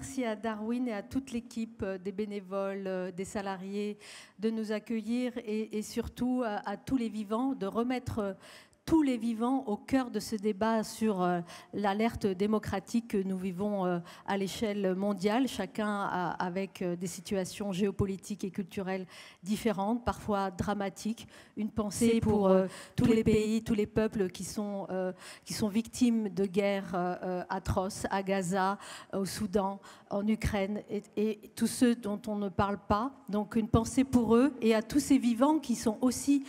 merci à Darwin et à toute l'équipe des bénévoles, des salariés de nous accueillir et surtout à tous les vivants, de remettre tous les vivants au cœur de ce débat sur l'alerte démocratique que nous vivons à l'échelle mondiale, chacun avec des situations géopolitiques et culturelles différentes, parfois dramatiques. Une pensée pour tous les pays, tous les peuples qui sont victimes de guerres atroces à Gaza, au Soudan, en Ukraine et tous ceux dont on ne parle pas. Donc une pensée pour eux et à tous ces vivants qui sont aussi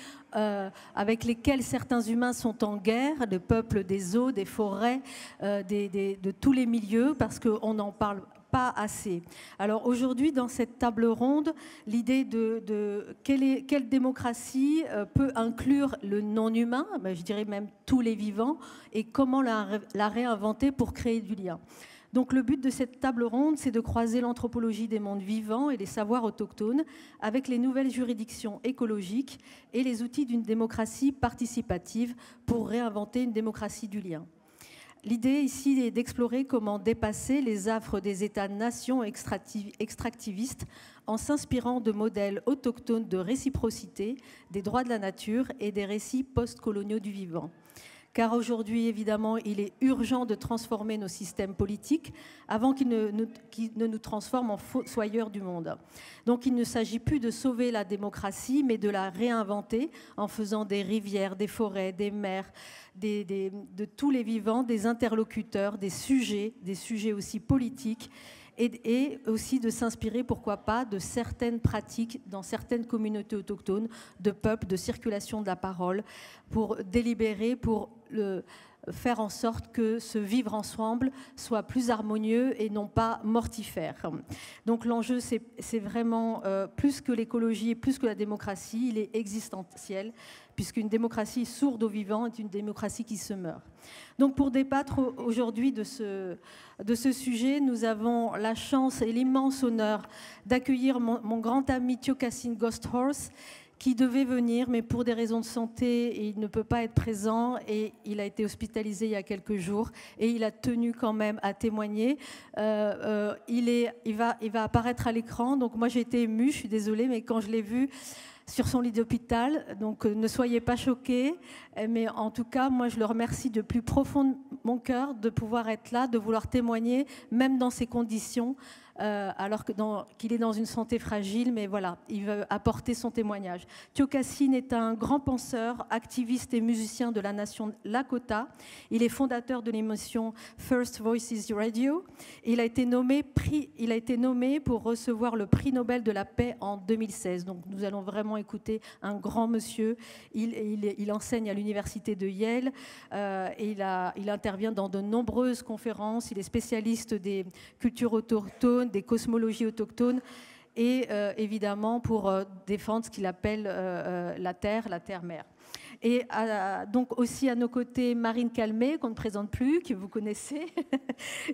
avec lesquels certains humains sont en guerre, le peuple des eaux, des forêts, de tous les milieux, parce qu'on n'en parle pas assez. Alors aujourd'hui, dans cette table ronde, l'idée de quelle démocratie peut inclure le non-humain, je dirais même tous les vivants, et comment la réinventer pour créer du lien. Donc le but de cette table ronde, c'est de croiser l'anthropologie des mondes vivants et les savoirs autochtones avec les nouvelles juridictions écologiques et les outils d'une démocratie participative pour réinventer une démocratie du lien. L'idée ici est d'explorer comment dépasser les affres des États-nations extractivistes en s'inspirant de modèles autochtones de réciprocité, des droits de la nature et des récits post-coloniaux du vivant. Car aujourd'hui, évidemment, il est urgent de transformer nos systèmes politiques avant qu'ils ne nous transforment en fossoyeurs du monde. Donc il ne s'agit plus de sauver la démocratie, mais de la réinventer en faisant des rivières, des forêts, des mers, de tous les vivants, des interlocuteurs, des sujets aussi politiques, et aussi de s'inspirer, pourquoi pas, de certaines pratiques dans certaines communautés autochtones, de peuples, de circulation de la parole, pour délibérer, pour faire en sorte que ce vivre ensemble soit plus harmonieux et non pas mortifère. Donc l'enjeu, c'est vraiment plus que l'écologie et plus que la démocratie, il est existentiel, puisqu'une démocratie sourde aux vivants est une démocratie qui se meurt. Donc pour débattre aujourd'hui de ce sujet, nous avons la chance et l'immense honneur d'accueillir mon grand ami Tiokasin Ghosthorse, qui devait venir, mais pour des raisons de santé, il ne peut pas être présent et il a été hospitalisé il y a quelques jours et il a tenu quand même à témoigner. Il va apparaître à l'écran, donc moi j'ai été émue, je suis désolée, mais quand je l'ai vu sur son lit d'hôpital, donc ne soyez pas choqués, mais en tout cas, moi je le remercie de plus profond de mon cœur de pouvoir être là, de vouloir témoigner, même dans ces conditions, alors qu'il est dans une santé fragile, mais voilà, il veut apporter son témoignage. Tiokasin est un grand penseur, activiste et musicien de la nation Lakota. Il est fondateur de l'émission First Voices Radio. Il a été nommé pour recevoir le prix Nobel de la paix en 2016. Donc nous allons vraiment écouter un grand monsieur. Il enseigne à l'université de Yale et il intervient dans de nombreuses conférences. Il est spécialiste des cultures autochtones, des cosmologies autochtones et évidemment pour défendre ce qu'il appelle la terre-mère. Et donc aussi à nos côtés, Marine Calmet, qu'on ne présente plus, que vous connaissez,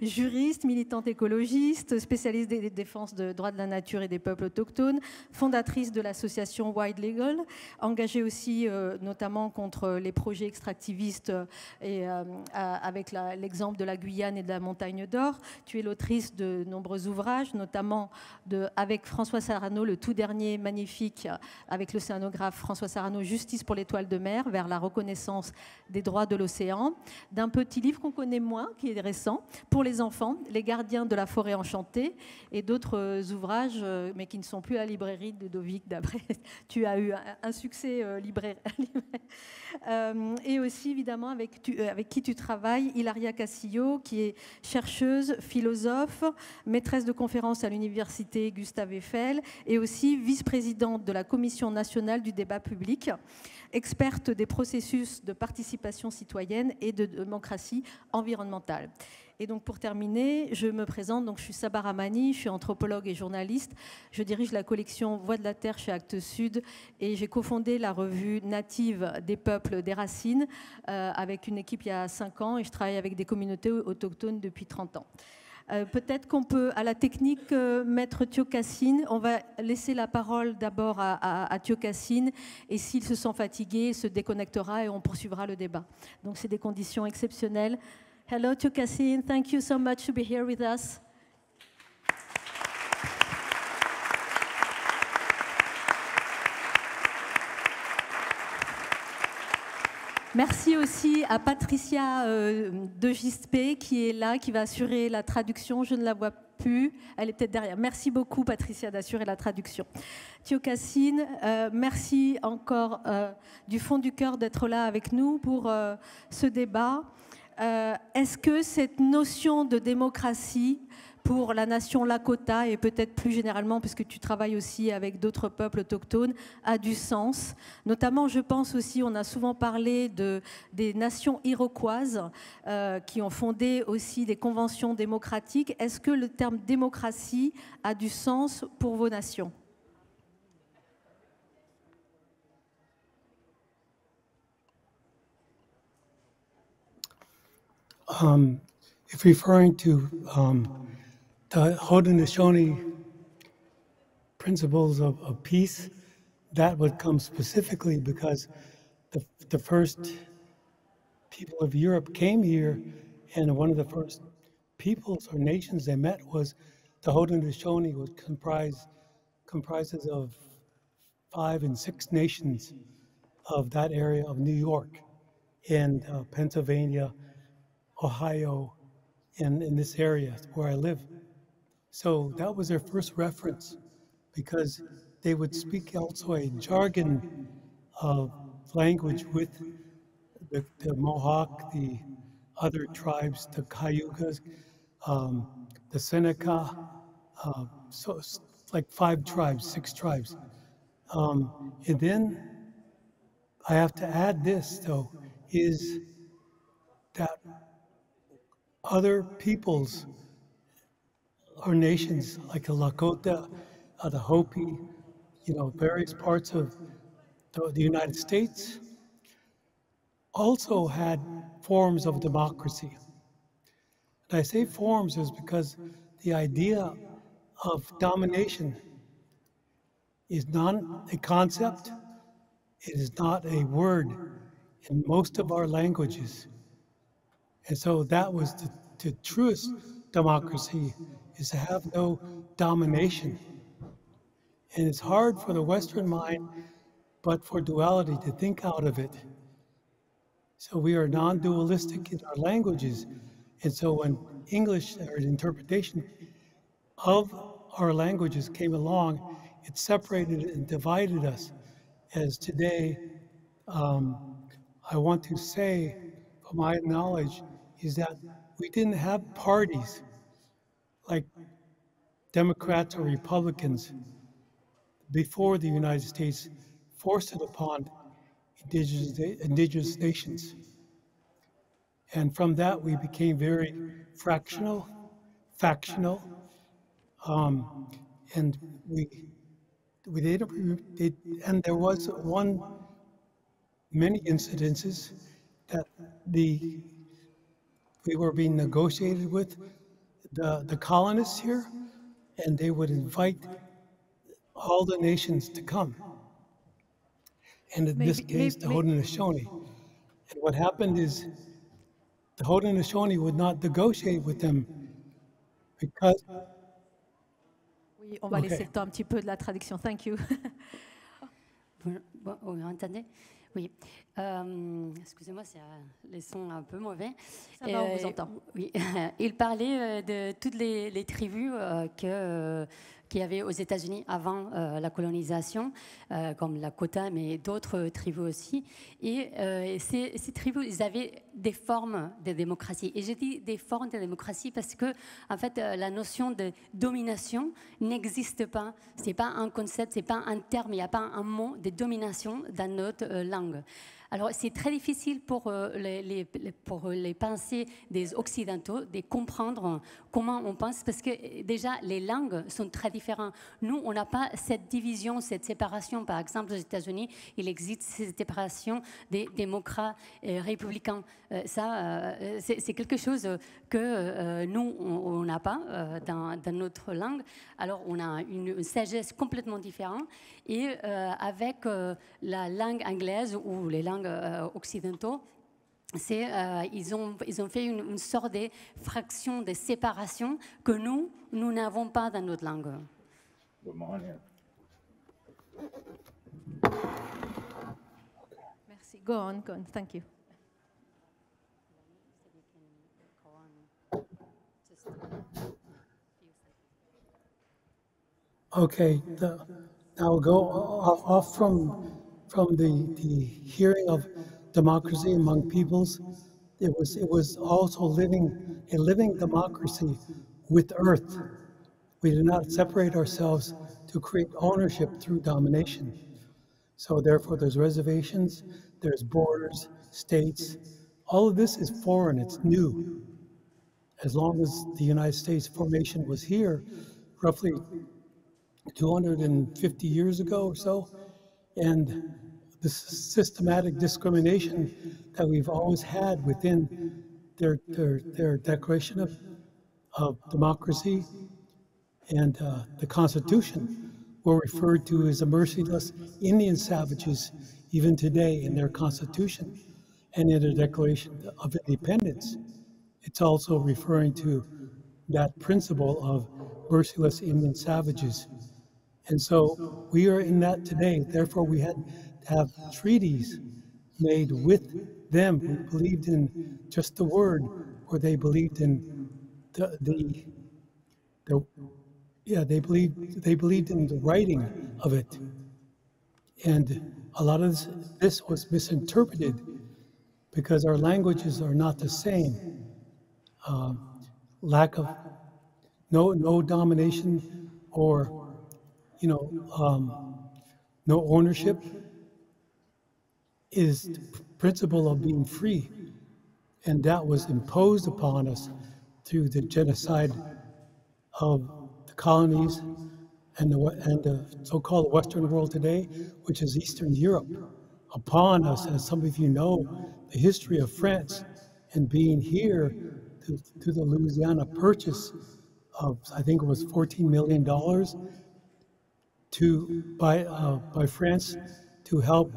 juriste, militante écologiste, spécialiste des défenses de droits de la nature et des peuples autochtones, fondatrice de l'association Wild Legal, engagée aussi notamment contre les projets extractivistes et avec l'exemple de la Guyane et de la Montagne d'Or. Tu es l'autrice de nombreux ouvrages, notamment avec François Sarano, le tout dernier magnifique, avec l'océanographe François Sarano, Justice pour l'étoile de mer, vers la reconnaissance des droits de l'océan, d'un petit livre qu'on connaît moins, qui est récent, pour les enfants, Les gardiens de la forêt enchantée, et d'autres ouvrages, mais qui ne sont plus à la librairie de Ludovic Dabré. Tu as eu un succès libraire. Et aussi, évidemment, avec qui tu travailles, Hilaria Castillo, qui est chercheuse, philosophe, maîtresse de conférences à l'université Gustave Eiffel, et aussi vice-présidente de la Commission nationale du débat public, experte des processus de participation citoyenne et de démocratie environnementale. Et donc pour terminer, je me présente, donc je suis Sabah Rahmani, je suis anthropologue et journaliste. Je dirige la collection Voix de la Terre chez Actes Sud et j'ai cofondé la revue Native des peuples des racines avec une équipe il y a 5 ans et je travaille avec des communautés autochtones depuis 30 ans. Peut-être qu'on peut, à la technique, mettre Tiokasin. On va laisser la parole d'abord à Tiokasin et s'il se sent fatigué, il se déconnectera et on poursuivra le débat. Donc c'est des conditions exceptionnelles. Hello Tiokasin, thank you so much to be here with us. Merci aussi à Patricia de Gispé qui est là, qui va assurer la traduction. Je ne la vois plus, elle est peut-être derrière. Merci beaucoup Patricia d'assurer la traduction. Théocassine, merci encore du fond du cœur d'être là avec nous pour ce débat. Est-ce que cette notion de démocratie pour la nation Lakota et peut-être plus généralement, puisque tu travailles aussi avec d'autres peuples autochtones, a du sens? Notamment, je pense aussi, on a souvent parlé des nations iroquoises qui ont fondé aussi des conventions démocratiques. Est-ce que le terme démocratie a du sens pour vos nations? If referring to the Haudenosaunee principles of peace, that would come specifically because the first people of Europe came here, and one of the first peoples or nations they met was the Haudenosaunee, which comprises of 5 and 6 nations of that area of New York and Pennsylvania, Ohio, and in this area where I live. So that was their first reference, because they would speak also a jargon of language with the Mohawk, the other tribes, the Cayugas, the Seneca, so it's like 5 tribes, 6 tribes. And then I have to add this, though, is that other peoples or nations like the Lakota, the Hopi, various parts of the United States also had forms of democracy. And I say forms is because the idea of domination is not a concept, it is not a word in most of our languages. And so that was the truest democracy, is to have no domination. And it's hard for the Western mind, but for duality to think out of it. So we are non-dualistic in our languages. And so when English or interpretation of our languages came along, it separated and divided us. As today, I want to say, from my knowledge, is that we didn't have parties like Democrats or Republicans before the United States forced it upon indigenous nations. And from that, we became very factional, and we didn't, and there was many incidences that we were being negotiated with the colonists here, and they would invite all the nations to come. And in this case, the Haudenosaunee. And what happened is the Haudenosaunee would not negotiate with them because... Oui, on va laisser le temps un petit peu de la traduction. Thank you. Vous m'entendez? Oui. Excusez-moi, c'est les sons un peu mauvais. Ça va, on vous entend. Oui. Il parlait de toutes les tribus qu'il y avait aux États-Unis avant la colonisation, comme la Lakota, mais d'autres tribus aussi. Et ces tribus, ils avaient des formes de démocratie. Et j'ai dit des formes de démocratie parce que, en fait, la notion de domination n'existe pas. C'est pas un concept, c'est pas un terme, il n'y a pas un mot de domination dans notre langue. Alors, c'est très difficile pour les pensées des Occidentaux de comprendre comment on pense, parce que déjà, les langues sont très différentes. Nous, on n'a pas cette division, cette séparation. Par exemple, aux États-Unis, il existe cette séparation des démocrates et républicains. C'est quelque chose que nous, on n'a pas dans notre langue. Alors, on a une sagesse complètement différente. Et avec la langue anglaise ou les langues occidentaux, ils ont fait une sorte de fraction de séparation que nous n'avons pas dans notre langue. Merci. Go on. Thank you. Okay, now we'll go off from the hearing of democracy among peoples. It was also a living democracy with Earth. We did not separate ourselves to create ownership through domination. So therefore, there's reservations, there's borders, states. All of this is foreign. It's new. As long as the United States formation was here, roughly 250 years ago or so, and the systematic discrimination that we've always had within their Declaration of Democracy and the Constitution were referred to as the merciless Indian savages even today in their Constitution and in their Declaration of Independence. It's also referring to that principle of merciless Indian savages. And so we are in that today. Therefore, we had to have treaties made with them who believed in just the word, or they believed in they believed in the writing of it. And a lot of this was misinterpreted because our languages are not the same. Lack of no domination or no ownership is the principle of being free, and that was imposed upon us through the genocide of the colonies and the so-called Western world today, which is Eastern Europe, upon us. As some of you know, the history of France and being here to the Louisiana Purchase of, I think it was $14 million by France to help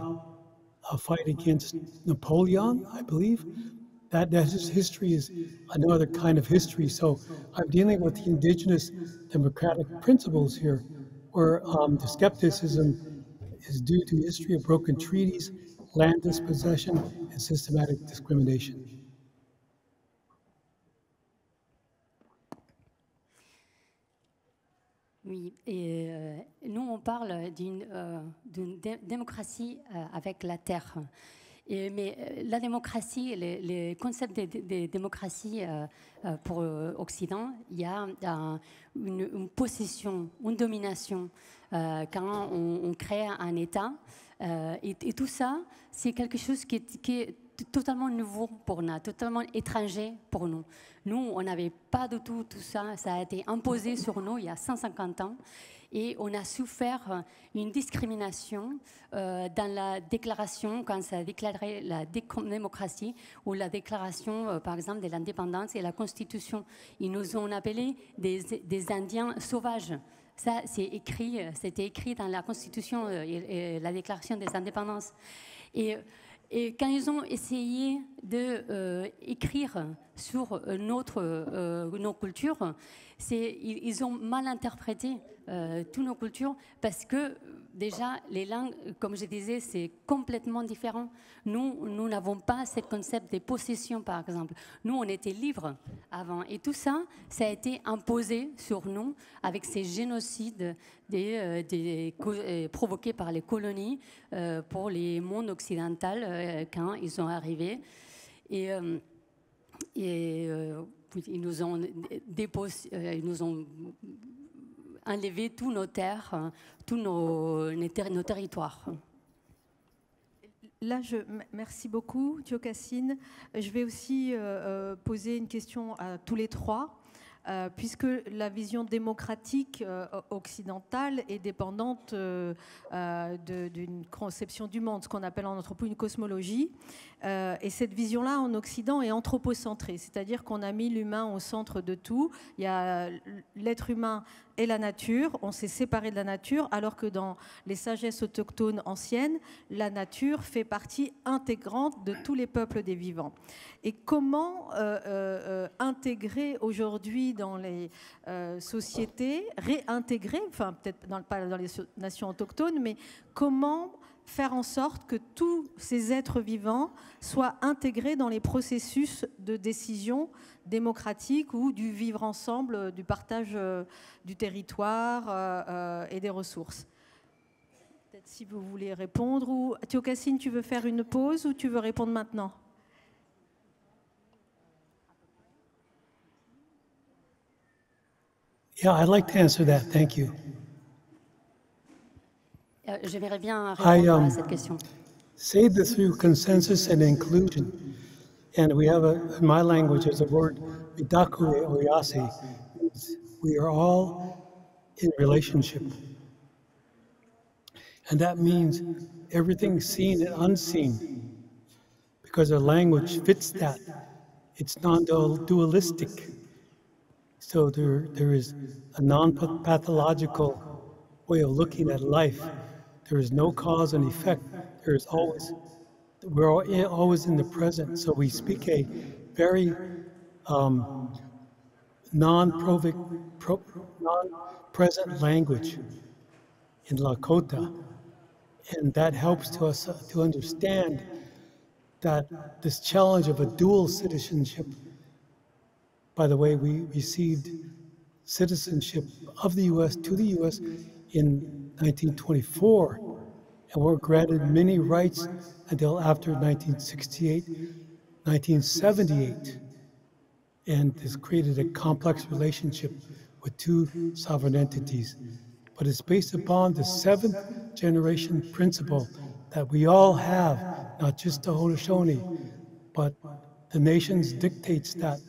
fight against Napoleon, I believe. That history is another kind of history. So I'm dealing with the indigenous democratic principles here, where the skepticism is due to history of broken treaties, land dispossession, and systematic discrimination. Oui, et nous on parle d'une démocratie avec la terre. Mais la démocratie, les concepts de démocratie pour Occident, il y a une possession, une domination quand on crée un État. Et tout ça, c'est quelque chose qui est totalement nouveau pour nous, totalement étranger pour nous. Nous, on n'avait pas du tout ça. Ça a été imposé sur nous il y a 150 ans. Et on a souffert une discrimination dans la déclaration, quand ça a déclaré la démocratie, ou la déclaration, par exemple, de l'indépendance et la Constitution. Ils nous ont appelés des Indiens sauvages. Ça, c'était écrit dans la Constitution et la déclaration des indépendances. Et quand ils ont essayé d'écrire sur nos cultures, ils ont mal interprété toutes nos cultures parce que déjà les langues, comme je disais, c'est complètement différent. Nous n'avons pas ce concept de possession, par exemple. Nous, on était libres avant. Et tout ça, ça a été imposé sur nous avec ces génocides provoqués par les colonies pour les mondes occidentaux quand ils sont arrivés. Et ils nous ont enlevé tous nos terres, tous nos territoires. Là, merci beaucoup, Tiokassine. Je vais aussi poser une question à tous les trois, puisque la vision démocratique occidentale est dépendante d'une conception du monde, ce qu'on appelle en anthropologie une cosmologie. Et cette vision-là, en Occident, est anthropocentrée, c'est-à-dire qu'on a mis l'humain au centre de tout. Il y a l'être humain et la nature, on s'est séparé de la nature, alors que dans les sagesses autochtones anciennes, la nature fait partie intégrante de tous les peuples des vivants. Et comment intégrer aujourd'hui aujourd'hui dans les sociétés, réintégrer, enfin peut-être pas dans les nations autochtones, mais comment faire en sorte que tous ces êtres vivants soient intégrés dans les processus de décision démocratique ou du vivre ensemble, du partage du territoire et des ressources. Peut-être si vous voulez répondre, ou Tiokassine, tu veux faire une pause ou tu veux répondre maintenant? Yeah, I'd like to answer that. Thank you. J'aimerais bien répondre à cette question. Say that through consensus and inclusion, and we have in my language, there's a word, midaku oyase, we are all in relationship. And that means everything seen and unseen, because our language fits that. It's non-dualistic. So there is a non-pathological way of looking at life. There is no cause and effect. There is always, we're always in the present. So we speak a very non-present language in Lakota. And that helps to us to understand that this challenge of a dual citizenship. By the way, we received citizenship of the U.S. to the U.S. in 1924, and were granted many rights until after 1968, 1978. And this created a complex relationship with two sovereign entities. But it's based upon the seventh generation principle that we all have, not just the Haudenosaunee, but the nations dictates that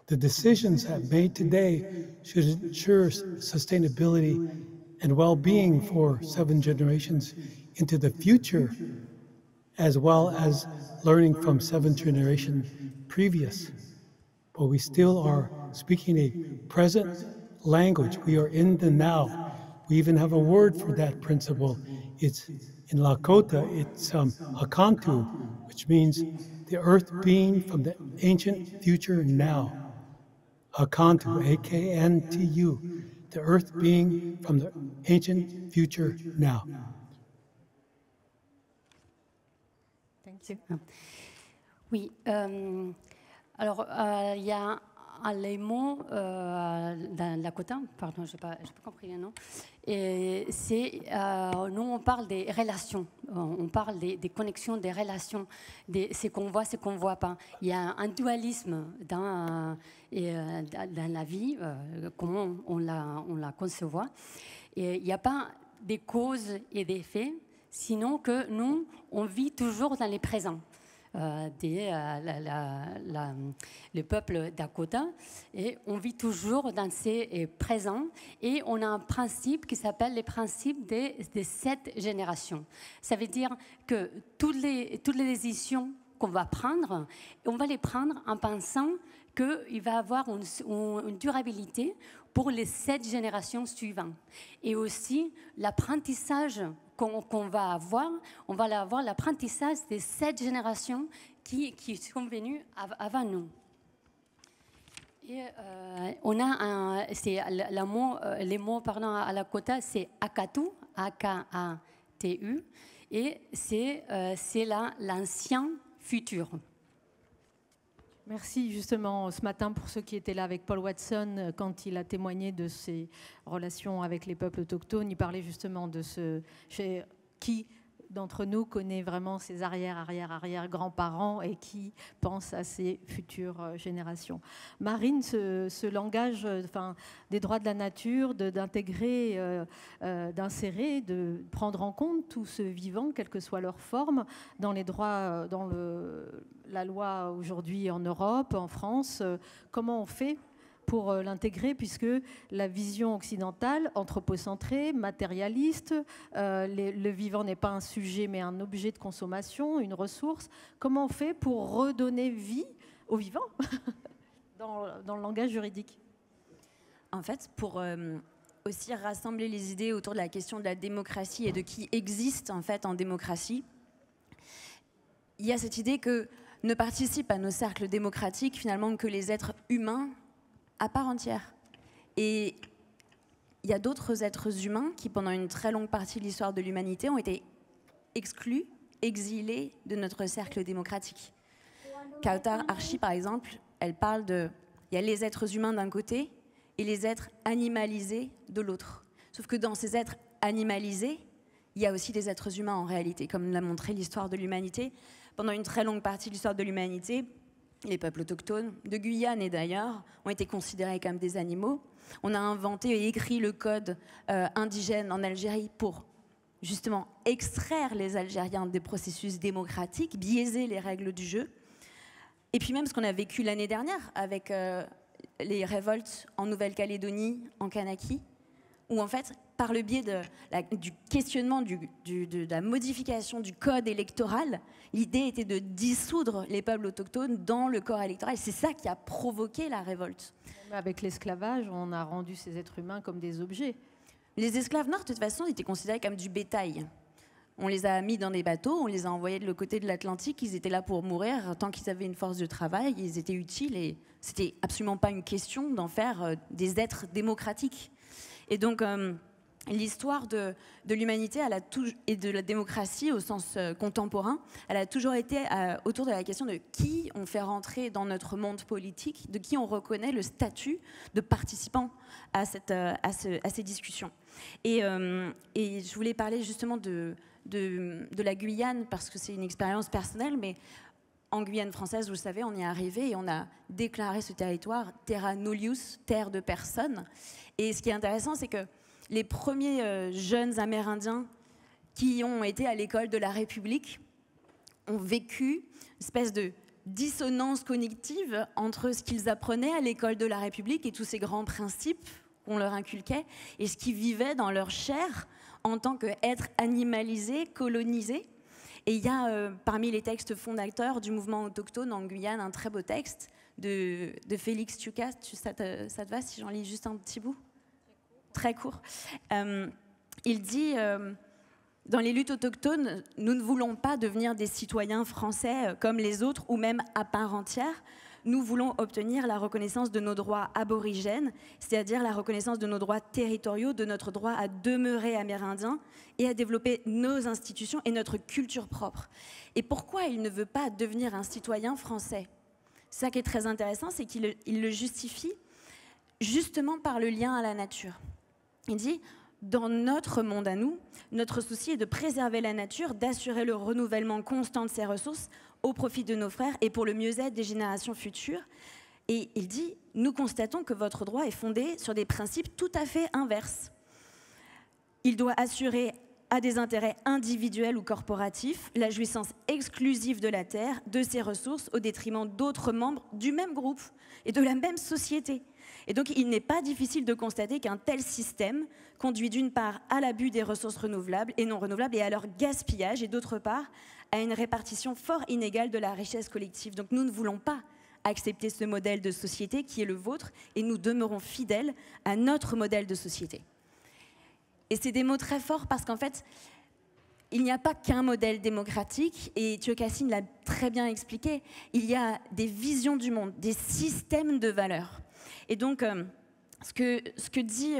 the decisions that made today should ensure sustainability and well-being for 7 generations into the future, as well as learning from 7 generations previous. But we still are speaking a present language. We are in the now. We even have a word for that principle. It's in Lakota, it's Akantu, which means the earth being from the ancient future now. Akantu, A-K-N-T-U, the earth being from the ancient future now. Thank you. Oui, alors il y a un lémon dans Lakota, pardon, je n'ai pas compris le nom, et c'est, nous on parle des relations, on parle des connexions, des relations, ce qu'on voit, ce qu'on ne voit pas. Il y a un dualisme dans la vie, comment on la conçoit, et il n'y a pas des causes et des faits, sinon que nous, on vit toujours dans les présents. Le peuple Dakota, et on vit toujours dans ces présents, et on a un principe qui s'appelle le principe des 7 générations. Ça veut dire que toutes les décisions qu'on va prendre, on va les prendre en pensant qu'il va avoir une durabilité pour les 7 générations suivantes. Et aussi, l'apprentissage qu'on va avoir, on va avoir l'apprentissage des 7 générations qui sont venues avant nous. Et on a les mots pardon, à Lakota, c'est Akatu, A-K-A-T-U, et c'est l'ancien futur. Merci justement ce matin pour ceux qui étaient là avec Paul Watson quand il a témoigné de ses relations avec les peuples autochtones. Il parlait justement de qui d'entre nous connaît vraiment ses arrière-grands-parents et qui pense à ses futures générations. Marine, ce langage des droits de la nature, d'intégrer, d'insérer, de prendre en compte tout ce vivant, quelle que soit leur forme, dans les droits, dans la loi aujourd'hui en Europe, en France, comment on fait pour l'intégrer, puisque la vision occidentale, anthropocentrée, matérialiste, le vivant n'est pas un sujet mais un objet de consommation, une ressource. Comment on fait pour redonner vie au vivant dans le langage juridique? En fait, pour aussi rassembler les idées autour de la question de la démocratie et de qui existe en fait en démocratie, il y a cette idée que ne participent à nos cercles démocratiques finalement que les êtres humains à part entière. Et il y a d'autres êtres humains qui, pendant une très longue partie de l'histoire de l'humanité, ont été exclus, exilés de notre cercle démocratique. Kautar Archi, par exemple, elle parle de... Il y a les êtres humains d'un côté et les êtres animalisés de l'autre. Sauf que dans ces êtres animalisés, il y a aussi des êtres humains en réalité, comme l'a montré l'histoire de l'humanité. Pendant une très longue partie de l'histoire de l'humanité, les peuples autochtones, de Guyane et d'ailleurs, ont été considérés comme des animaux. On a inventé et écrit le code indigène en Algérie pour justement extraire les Algériens des processus démocratiques, biaiser les règles du jeu. Et puis même ce qu'on a vécu l'année dernière avec les révoltes en Nouvelle-Calédonie, en Kanaki, où en fait, par le biais du questionnement, de la modification du code électoral, l'idée était de dissoudre les peuples autochtones dans le corps électoral. C'est ça qui a provoqué la révolte. Avec l'esclavage, on a rendu ces êtres humains comme des objets. Les esclaves noirs, de toute façon, étaient considérés comme du bétail. On les a mis dans des bateaux, on les a envoyés de l'autre côté de l'Atlantique, ils étaient là pour mourir. Tant qu'ils avaient une force de travail, ils étaient utiles et c'était absolument pas une question d'en faire des êtres démocratiques. Et donc, l'histoire de l'humanité et de la démocratie au sens contemporain, elle a toujours été autour de la question de qui on fait rentrer dans notre monde politique, de qui on reconnaît le statut de participant à ces discussions. Et je voulais parler justement de la Guyane, parce que c'est une expérience personnelle, mais en Guyane française, vous le savez, on y est arrivé et on a déclaré ce territoire terra nullius, terre de personne. Et ce qui est intéressant, c'est que les premiers jeunes Amérindiens qui ont été à l'école de la République ont vécu une espèce de dissonance cognitive entre ce qu'ils apprenaient à l'école de la République et tous ces grands principes qu'on leur inculquait et ce qu'ils vivaient dans leur chair en tant qu'êtres animalisés, colonisés. Et il y a parmi les textes fondateurs du mouvement autochtone en Guyane un très beau texte de Félix Tchukas. Ça te va si j'en lis juste un petit bout ? Très court. Il dit dans les luttes autochtones, nous ne voulons pas devenir des citoyens français comme les autres ou même à part entière. Nous voulons obtenir la reconnaissance de nos droits aborigènes, c'est-à-dire la reconnaissance de nos droits territoriaux, de notre droit à demeurer amérindien et à développer nos institutions et notre culture propre. Et pourquoi il ne veut pas devenir un citoyen français ? Ça qui est très intéressant, c'est qu'il le justifie justement par le lien à la nature. Il dit, dans notre monde à nous, notre souci est de préserver la nature, d'assurer le renouvellement constant de ses ressources au profit de nos frères et pour le mieux-être des générations futures. Et il dit, nous constatons que votre droit est fondé sur des principes tout à fait inverses. Il doit assurer à des intérêts individuels ou corporatifs la jouissance exclusive de la terre, de ses ressources, au détriment d'autres membres du même groupe et de la même société. Et donc, il n'est pas difficile de constater qu'un tel système conduit d'une part à l'abus des ressources renouvelables et non renouvelables et à leur gaspillage, et d'autre part à une répartition fort inégale de la richesse collective. Donc, nous ne voulons pas accepter ce modèle de société qui est le vôtre et nous demeurons fidèles à notre modèle de société. Et c'est des mots très forts parce qu'en fait, il n'y a pas qu'un modèle démocratique, et Tiokassine l'a très bien expliqué, il y a des visions du monde, des systèmes de valeurs. Et donc, ce que dit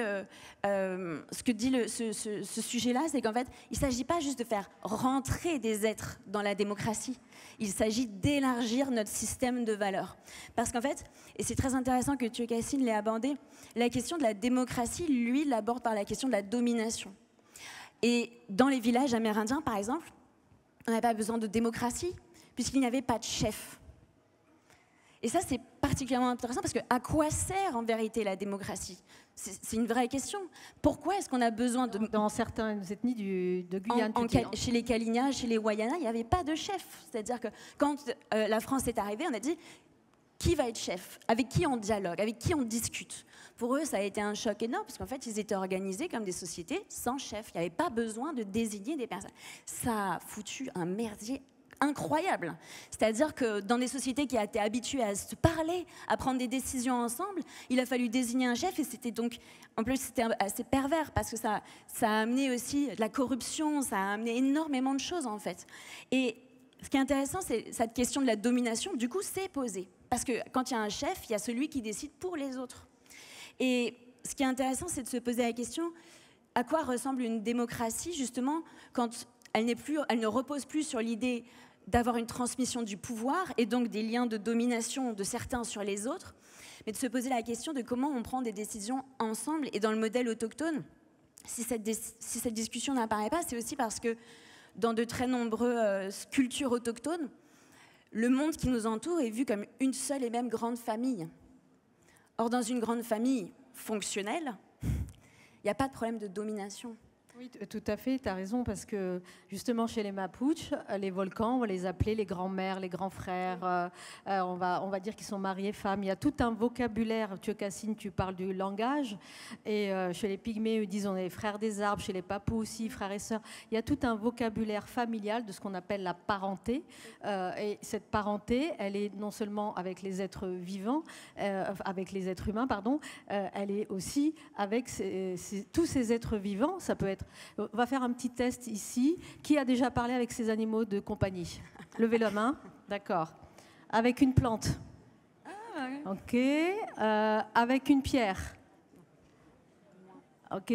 ce sujet-là, c'est qu'en fait, il ne s'agit pas juste de faire rentrer des êtres dans la démocratie, il s'agit d'élargir notre système de valeurs. Parce qu'en fait, et c'est très intéressant que Tiokassine l'ait abordé, la question de la démocratie, lui, l'aborde par la question de la domination. Et dans les villages amérindiens, par exemple, on n'avait pas besoin de démocratie, puisqu'il n'y avait pas de chef. Et ça, c'est particulièrement intéressant parce que à quoi sert en vérité la démocratie ? C'est une vraie question. Pourquoi est-ce qu'on a besoin de... Dans certaines ethnies de Guyane, chez les Kali'na, chez les Wayana, il n'y avait pas de chef. C'est-à-dire que quand la France est arrivée, on a dit qui va être chef ? Avec qui on dialogue ? Avec qui on discute ? Pour eux, ça a été un choc énorme parce qu'en fait, ils étaient organisés comme des sociétés sans chef. Il n'y avait pas besoin de désigner des personnes. Ça a foutu un merdier incroyable. C'est-à-dire que dans des sociétés qui étaient habituées à se parler, à prendre des décisions ensemble, il a fallu désigner un chef et c'était donc, en plus c'était assez pervers parce que ça a amené aussi de la corruption, ça a amené énormément de choses en fait. Et ce qui est intéressant, c'est cette question de la domination, du coup, c'est posé. Parce que quand il y a un chef, il y a celui qui décide pour les autres. Et ce qui est intéressant, c'est de se poser la question, à quoi ressemble une démocratie, justement, quand elle ne repose plus sur l'idée d'avoir une transmission du pouvoir, et donc des liens de domination de certains sur les autres, mais de se poser la question de comment on prend des décisions ensemble. Et dans le modèle autochtone, si cette discussion n'apparaît pas, c'est aussi parce que dans de très nombreuses cultures autochtones, le monde qui nous entoure est vu comme une seule et même grande famille. Or, dans une grande famille fonctionnelle, il n'y a pas de problème de domination. Oui, tout à fait, tu as raison, parce que justement chez les Mapuches, les volcans, on va les appeler les grands-mères, les grands-frères, on va dire qu'ils sont mariés femmes. Il y a tout un vocabulaire. Cassine, tu parles du langage, et chez les Pygmées, ils disent on est frères des arbres, chez les Papous aussi, frères et sœurs. Il y a tout un vocabulaire familial de ce qu'on appelle la parenté, et cette parenté, elle est non seulement avec les êtres vivants, avec les êtres humains, pardon, elle est aussi avec tous ces êtres vivants. Ça peut être. On va faire un petit test ici. Qui a déjà parlé avec ses animaux de compagnie? Levez la main. D'accord. Avec une plante? Ok. Avec une pierre? Ok.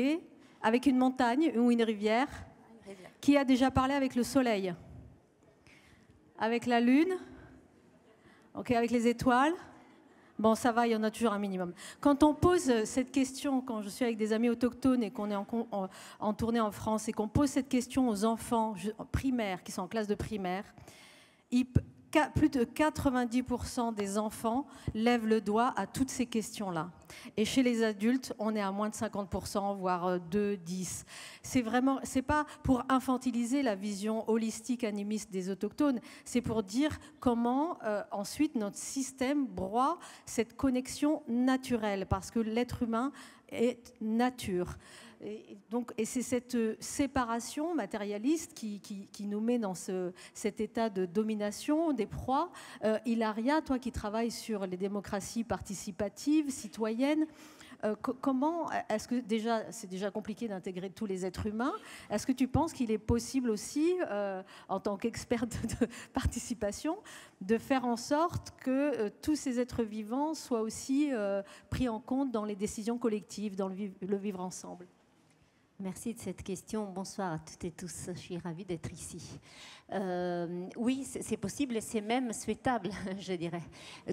Avec une montagne ou une rivière? Qui a déjà parlé avec le soleil? Avec la lune? Ok. Avec les étoiles? Bon, ça va, il y en a toujours un minimum. Quand on pose cette question, quand je suis avec des amis autochtones et qu'on est en tournée en France et qu'on pose cette question aux enfants primaires, qui sont en classe de primaire, plus de 90% des enfants lèvent le doigt à toutes ces questions-là. Et chez les adultes, on est à moins de 50%, voire 2, 10. C'est pas pour infantiliser la vision holistique animiste des autochtones, c'est pour dire comment ensuite notre système broie cette connexion naturelle, parce que l'être humain est nature. Et c'est cette séparation matérialiste qui nous met dans cet état de domination des proies. Hilaria, toi qui travailles sur les démocraties participatives, citoyennes, comment est-ce que c'est déjà compliqué d'intégrer tous les êtres humains? Est-ce que tu penses qu'il est possible aussi, en tant qu'expert de participation, de faire en sorte que tous ces êtres vivants soient aussi pris en compte dans les décisions collectives, dans le vivre ensemble? Merci de cette question. Bonsoir à toutes et tous. Je suis ravie d'être ici. Oui, c'est possible et c'est même souhaitable, je dirais.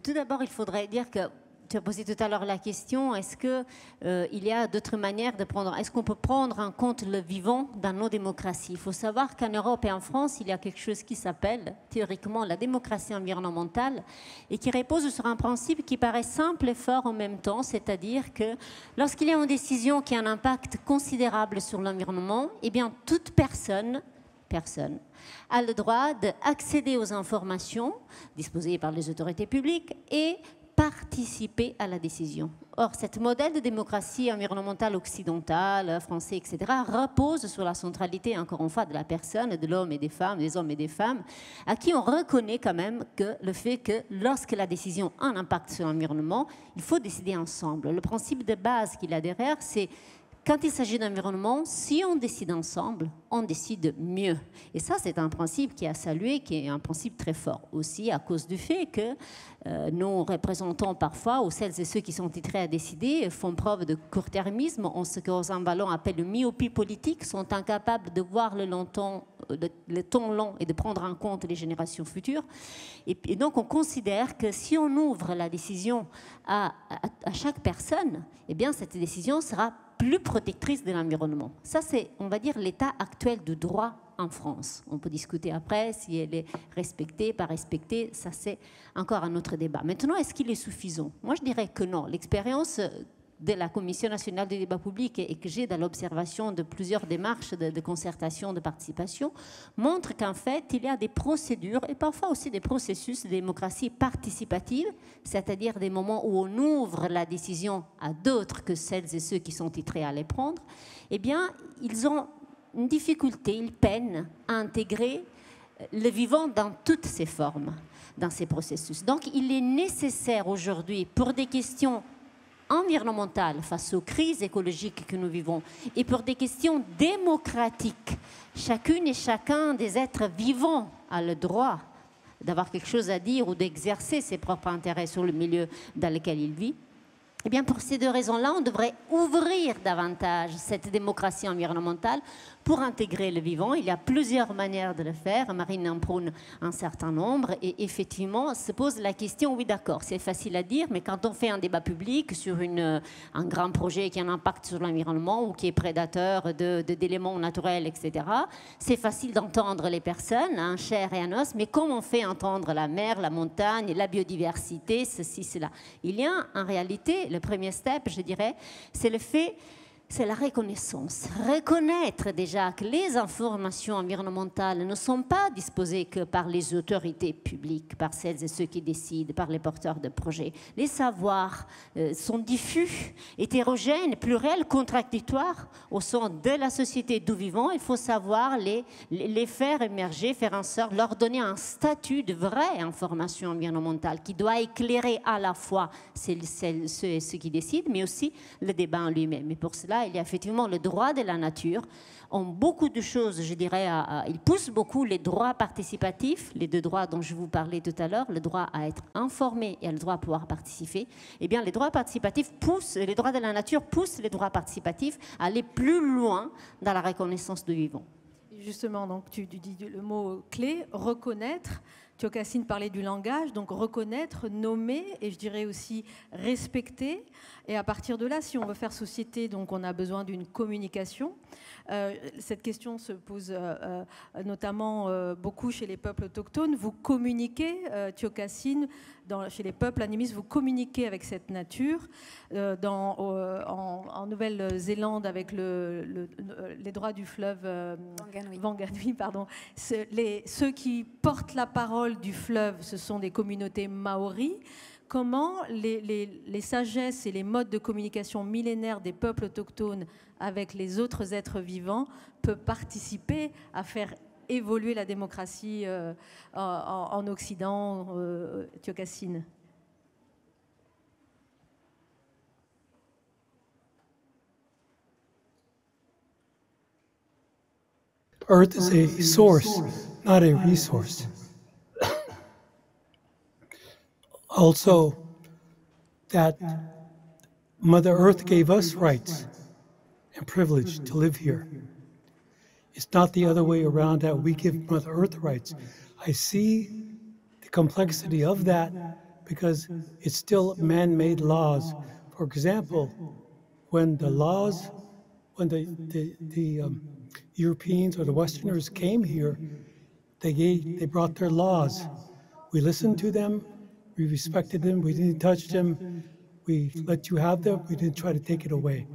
Tout d'abord, il faudrait dire que tu as posé tout à l'heure la question, est-ce qu'il y a d'autres manières de prendre, est-ce qu'on peut prendre en compte le vivant dans nos démocraties? Il faut savoir qu'en Europe et en France, il y a quelque chose qui s'appelle théoriquement la démocratie environnementale et qui repose sur un principe qui paraît simple et fort en même temps, c'est-à-dire que lorsqu'il y a une décision qui a un impact considérable sur l'environnement, eh bien toute personne a le droit d'accéder aux informations disposées par les autorités publiques et participer à la décision. Or, ce modèle de démocratie environnementale occidentale, français, etc., repose sur la centralité, encore une fois, de la personne, de l'homme et des femmes, des hommes et des femmes, à qui on reconnaît quand même que le fait que lorsque la décision a un impact sur l'environnement, il faut décider ensemble. Le principe de base qu'il y a derrière, c'est quand il s'agit d'environnement, si on décide ensemble, on décide mieux. Et ça, c'est un principe qui a salué, qui est un principe très fort aussi à cause du fait que nos représentants parfois, ou celles et ceux qui sont titrés à décider, font preuve de court-termisme, en ce que Rosan Ballon appelle le myopie politique, sont incapables de voir le temps long et de prendre en compte les générations futures. Et donc, on considère que si on ouvre la décision à chaque personne, eh bien, cette décision sera plus protectrice de l'environnement. Ça, c'est, on va dire, l'état actuel du droit en France. On peut discuter après si elle est respectée, pas respectée. Ça, c'est encore un autre débat. Maintenant, est-ce qu'il est suffisant? Moi, je dirais que non. L'expérience de la Commission nationale du débat public et que j'ai dans l'observation de plusieurs démarches de concertation, de participation, montre qu'en fait, il y a des procédures et parfois aussi des processus de démocratie participative, c'est-à-dire des moments où on ouvre la décision à d'autres que celles et ceux qui sont titrés à les prendre. Eh bien, ils ont une difficulté, ils peinent à intégrer le vivant dans toutes ses formes, dans ces processus. Donc, il est nécessaire aujourd'hui, pour des questions environnementale face aux crises écologiques que nous vivons et pour des questions démocratiques, chacune et chacun des êtres vivants a le droit d'avoir quelque chose à dire ou d'exercer ses propres intérêts sur le milieu dans lequel il vit. Eh bien, pour ces deux raisons-là, on devrait ouvrir davantage cette démocratie environnementale pour intégrer le vivant. Il y a plusieurs manières de le faire. Marine en prône un certain nombre. Et effectivement, se pose la question, oui d'accord, c'est facile à dire, mais quand on fait un débat public sur un grand projet qui a un impact sur l'environnement ou qui est prédateur d'éléments naturels, etc., c'est facile d'entendre les personnes, en chair et en os, mais comment on fait entendre la mer, la montagne, la biodiversité, ceci, cela? Il y a en réalité, le premier step, je dirais, c'est la reconnaissance. Reconnaître déjà que les informations environnementales ne sont pas disposées que par les autorités publiques, par celles et ceux qui décident, par les porteurs de projets. Les savoirs sont diffus, hétérogènes, pluriels, contradictoires au sein de la société d'où vivons. Il faut savoir les faire émerger, faire en sorte, leur donner un statut de vraie information environnementale qui doit éclairer à la fois ceux qui décident, mais aussi le débat en lui-même. Et pour cela, il y a effectivement le droit de la nature. En beaucoup de choses, je dirais, il pousse beaucoup les droits participatifs, les deux droits dont je vous parlais tout à l'heure, le droit à être informé et le droit à pouvoir participer. Eh bien, les droits participatifs les droits de la nature poussent les droits participatifs à aller plus loin dans la reconnaissance du vivant. Justement, donc tu dis le mot clé, reconnaître. Tiokassine parlait du langage, donc reconnaître, nommer, et je dirais aussi respecter. Et à partir de là, si on veut faire société, donc on a besoin d'une communication. Cette question se pose notamment beaucoup chez les peuples autochtones. Vous communiquez, Tiokassine, chez les peuples animistes, vous communiquez avec cette nature. En Nouvelle-Zélande, avec les droits du fleuve Wanganui, pardon, ceux qui portent la parole du fleuve, ce sont des communautés maoris. Comment les sagesses et les modes de communication millénaires des peuples autochtones avec les autres êtres vivants peuvent participer à faire évoluer la démocratie en Occident, Tiokassine? Earth is a source, not a resource. Also, that Mother Earth gave us rights and privilege to live here. It's not the other way around that we give Mother Earth rights. I see the complexity of that because it's still man-made laws. For example, when the Europeans or the Westerners came here, they brought their laws. We listened to them, we respected them, we didn't touch them, we let you have them, we didn't try to take it away.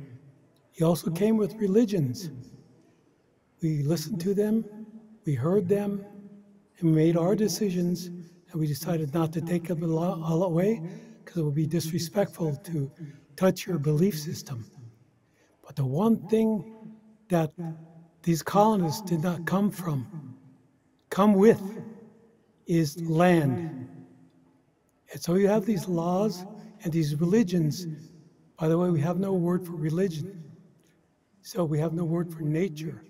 He also came with religions. We listened to them, we heard them, and we made our decisions, and we decided not to take them all away because it would be disrespectful to touch your belief system. But the one thing that these colonists did not come with, is land. And so you have these laws and these religions. By the way, we have no word for religion. So we have no word for nature.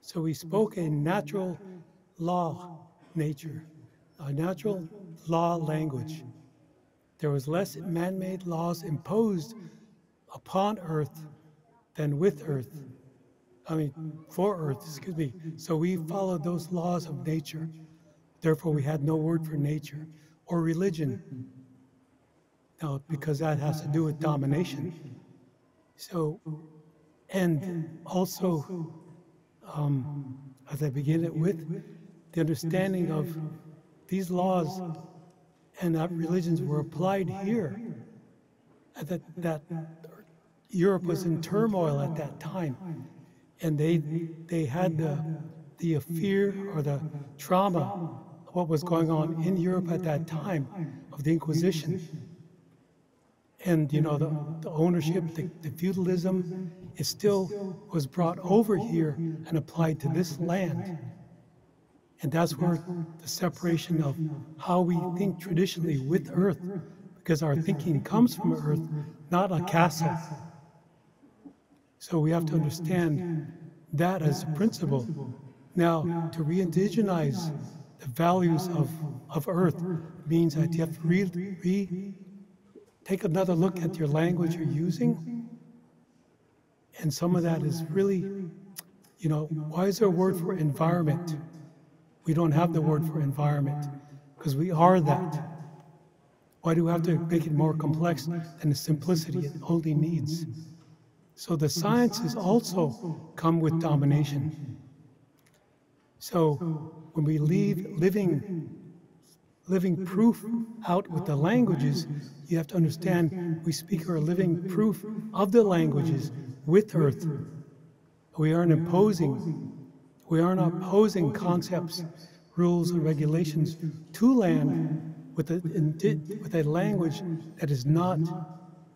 So we spoke a natural law nature, a natural law language. There was less man-made laws imposed upon Earth than with Earth. For Earth, excuse me. So we followed those laws of nature. Therefore, we had no word for nature or religion. Now, because that has to do with domination. So, and also, as I begin it with, the understanding of these laws and that religions were applied here, that Europe was in turmoil at that time. And they had the fear or the trauma of what was going on in Europe at that time of the Inquisition. And the ownership, the feudalism, it still was brought over here and applied to this land. And that's where the separation of how we think traditionally with Earth, because our thinking comes from Earth, not a castle. So we have to understand that as a principle. Now, to re-indigenize the values of Earth means that you have to take another look at your language you're using. And some of that is really, you know, why is there a word for environment? We don't have the word for environment because we are that. Why do we have to make it more complex than the simplicity it only needs? So the sciences also come with domination. So when we leave living proof out with the languages, you have to understand we speak our living proof of the languages with Earth. We aren't opposing concepts, rules, and regulations to land with a language that is not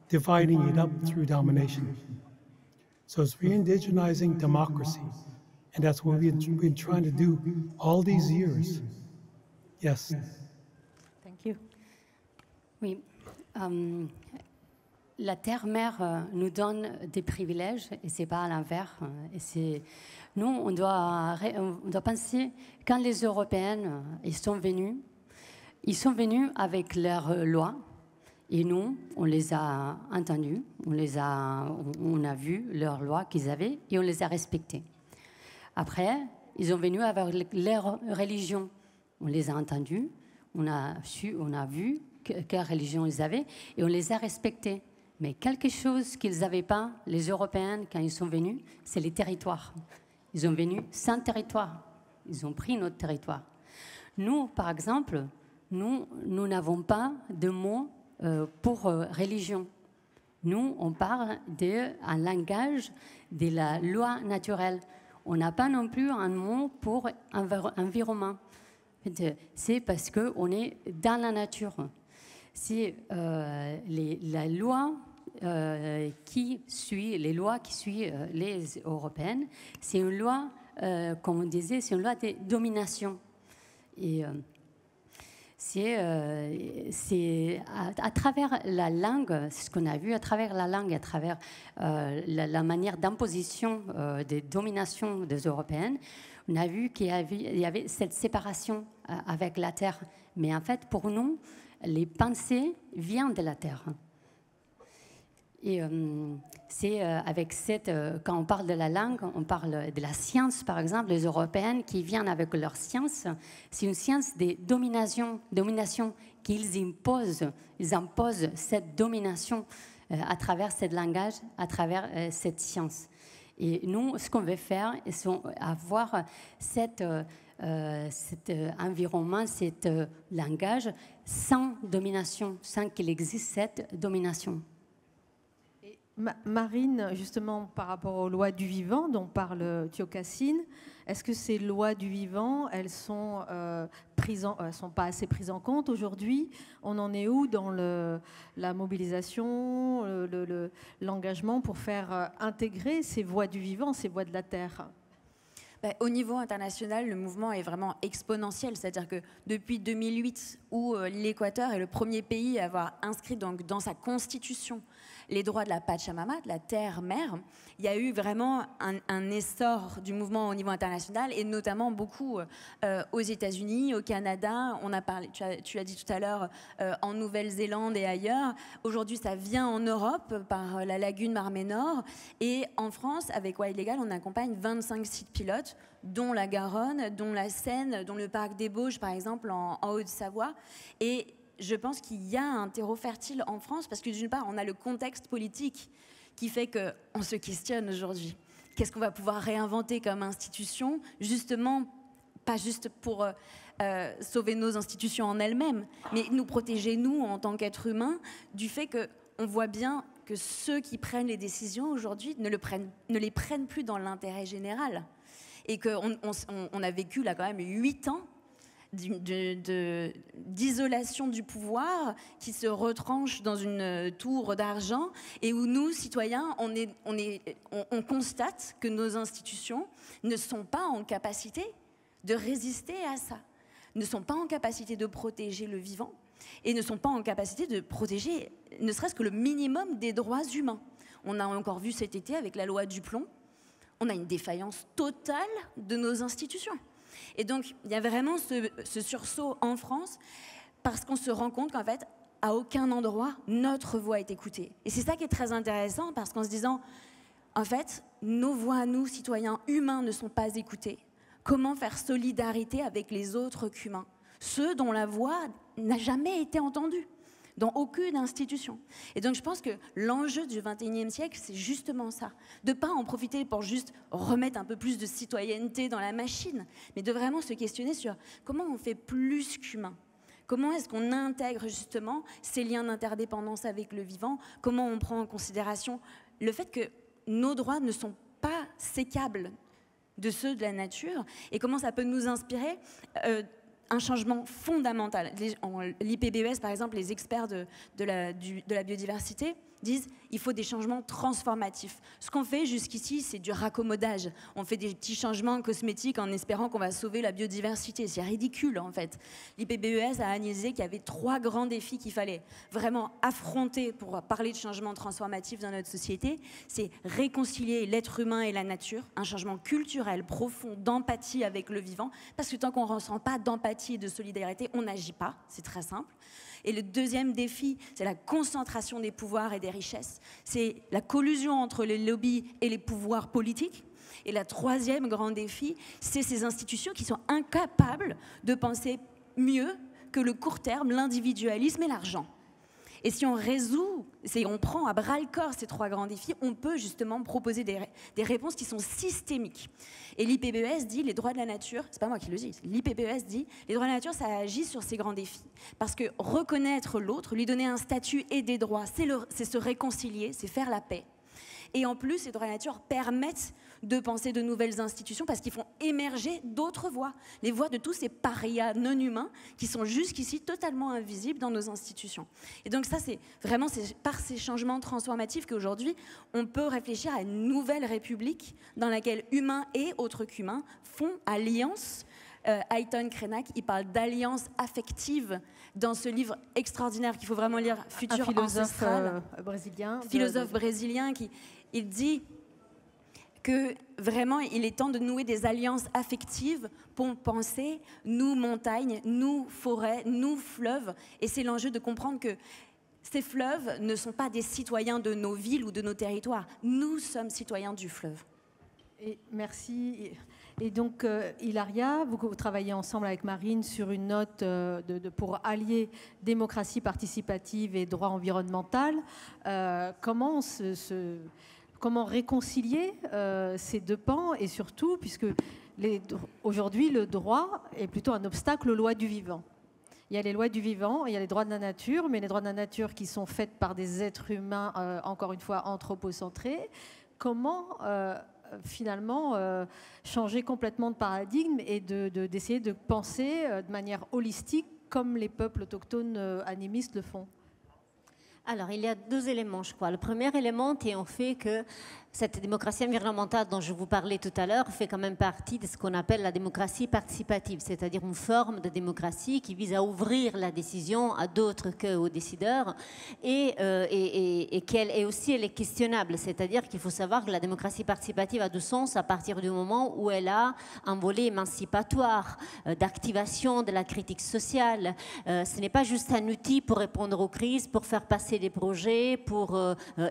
dividing it up through domination. So it's re-indigenizing democracy. And that's what we've been trying to do all these years. Yes. Thank you. Oui. La terre-mère nous donne des privilèges et c'est pas à l'inverse. Et c'est nous, on doit penser quand les Européennes ils sont venus avec leurs lois et nous, on les a entendus, on a vu leurs lois qu'ils avaient et on les a respectées. Après, ils sont venus avec leur religion, on les a entendus, on a vu quelle religion ils avaient et on les a respectés. Mais quelque chose qu'ils n'avaient pas, les Européens, quand ils sont venus, c'est les territoires. Ils sont venus sans territoire. Ils ont pris notre territoire. Nous, par exemple, nous n'avons pas de mot pour religion. Nous, on parle d'un langage de la loi naturelle. On n'a pas non plus un mot pour environnement. C'est parce qu'on est dans la nature. C'est la loi qui suit les les européennes. C'est une loi, comme on disait, c'est une loi de domination. Et c'est à travers la langue, c'est ce qu'on a vu, à travers la langue, à travers la manière d'imposition, de domination des Européennes, on a vu qu'il y avait cette séparation avec la terre. Mais en fait, pour nous, les pensées viennent de la terre. Et c'est avec quand on parle de la langue, on parle de la science, par exemple, les Européennes qui viennent avec leur science. C'est une science de domination qu'ils imposent. Ils imposent cette domination à travers ce langage, à travers cette science. Et nous, ce qu'on veut faire, c'est avoir cet environnement, cet langage sans domination, sans qu'il existe cette domination. Marine, justement, par rapport aux lois du vivant dont parle Tiokasin, est-ce que ces lois du vivant, elles sont pas assez prises en compte aujourd'hui? On en est où dans la mobilisation, l'engagement pour faire intégrer ces voix du vivant, ces voix de la terre? Au niveau international, le mouvement est vraiment exponentiel. C'est-à-dire que depuis 2008, où l'Équateur est le premier pays à avoir inscrit donc dans sa constitution les droits de la Pachamama, de la terre-mère, il y a eu vraiment un essor du mouvement au niveau international, et notamment beaucoup aux États-Unis, au Canada. On a parlé, tu l'as dit tout à l'heure, en Nouvelle-Zélande et ailleurs. Aujourd'hui, ça vient en Europe par la lagune Mar-Ménor. Et en France, avec Wild Legal, on accompagne 25 sites pilotes, dont la Garonne, dont la Seine, dont le parc des Bauges, par exemple, en Haute-Savoie. Et je pense qu'il y a un terreau fertile en France parce que d'une part, on a le contexte politique qui fait qu'on se questionne aujourd'hui. Qu'est-ce qu'on va pouvoir réinventer comme institution, justement, pas juste pour sauver nos institutions en elles-mêmes, mais nous protéger, nous, en tant qu'êtres humains, du fait qu'on voit bien que ceux qui prennent les décisions aujourd'hui ne les prennent plus dans l'intérêt général. Et qu'on a vécu là quand même 8 ans d'isolation du pouvoir qui se retranche dans une tour d'argent et où nous, citoyens, on constate que nos institutions ne sont pas en capacité de résister à ça, ne sont pas en capacité de protéger le vivant et ne sont pas en capacité de protéger ne serait-ce que le minimum des droits humains. On a encore vu cet été avec la loi du plomb, on a une défaillance totale de nos institutions. Et donc, il y a vraiment ce sursaut en France parce qu'on se rend compte qu'en fait, à aucun endroit, notre voix est écoutée. Et c'est ça qui est très intéressant parce qu'en se disant, en fait, nos voix à nous, citoyens humains, ne sont pas écoutées. Comment faire solidarité avec les autres qu'humains, ceux dont la voix n'a jamais été entendue dans aucune institution. Et donc je pense que l'enjeu du XXIe siècle, c'est justement ça, de ne pas en profiter pour juste remettre un peu plus de citoyenneté dans la machine, mais de vraiment se questionner sur comment on fait plus qu'humain. Comment est-ce qu'on intègre justement ces liens d'interdépendance avec le vivant? Comment on prend en considération le fait que nos droits ne sont pas sécables de ceux de la nature? Et comment ça peut nous inspirer un changement fondamental. L'IPBES, par exemple, les experts de la biodiversité disent qu'il faut des changements transformatifs. Ce qu'on fait jusqu'ici, c'est du raccommodage. On fait des petits changements cosmétiques en espérant qu'on va sauver la biodiversité. C'est ridicule, en fait. L'IPBES a analysé qu'il y avait 3 grands défis qu'il fallait vraiment affronter pour parler de changements transformatifs dans notre société. C'est réconcilier l'être humain et la nature, un changement culturel profond d'empathie avec le vivant, parce que tant qu'on ne ressent pas d'empathie et de solidarité, on n'agit pas. C'est très simple. Et le deuxième défi, c'est la concentration des pouvoirs et des richesses. C'est la collusion entre les lobbies et les pouvoirs politiques. Et le troisième grand défi, c'est ces institutions qui sont incapables de penser mieux que le court terme, l'individualisme et l'argent. Et si on résout, si on prend à bras-le-corps ces 3 grands défis, on peut justement proposer des réponses qui sont systémiques. Et l'IPBES dit, les droits de la nature, c'est pas moi qui le dis, l'IPBES dit, les droits de la nature, ça agit sur ces grands défis. Parce que reconnaître l'autre, lui donner un statut et des droits, c'est se réconcilier, c'est faire la paix. Et en plus, les droits de la nature permettent de penser de nouvelles institutions parce qu'ils font émerger d'autres voix. Les voix de tous ces parias non humains qui sont jusqu'ici totalement invisibles dans nos institutions. Et donc ça, c'est vraiment par ces changements transformatifs qu'aujourd'hui, on peut réfléchir à une nouvelle république dans laquelle humains et autres qu'humains font alliance. Ayton Krenak, il parle d'alliance affective dans ce livre extraordinaire qu'il faut vraiment lire, Futur ancestral. Philosophe brésilien qui il dit que vraiment il est temps de nouer des alliances affectives pour penser nous montagnes, nous forêts, nous fleuves. Et c'est l'enjeu de comprendre que ces fleuves ne sont pas des citoyens de nos villes ou de nos territoires. Nous sommes citoyens du fleuve. Et merci. Et donc, Hilaria, vous travaillez ensemble avec Marine sur une note pour allier démocratie participative et droit environnemental. Comment réconcilier ces 2 pans et surtout, puisque aujourd'hui, le droit est plutôt un obstacle aux lois du vivant. Il y a les lois du vivant, il y a les droits de la nature, mais les droits de la nature qui sont faits par des êtres humains, encore une fois, anthropocentrés. Comment finalement changer complètement de paradigme et d'essayer de penser de manière holistique comme les peuples autochtones animistes le font? Alors, il y a 2 éléments, je crois. Le premier élément est en fait que cette démocratie environnementale dont je vous parlais tout à l'heure fait quand même partie de ce qu'on appelle la démocratie participative, c'est-à-dire une forme de démocratie qui vise à ouvrir la décision à d'autres qu'aux décideurs et qu'elle est aussi elle est questionnable, c'est-à-dire qu'il faut savoir que la démocratie participative a du sens à partir du moment où elle a un volet émancipatoire, d'activation de la critique sociale. Ce n'est pas juste un outil pour répondre aux crises, pour faire passer des projets, pour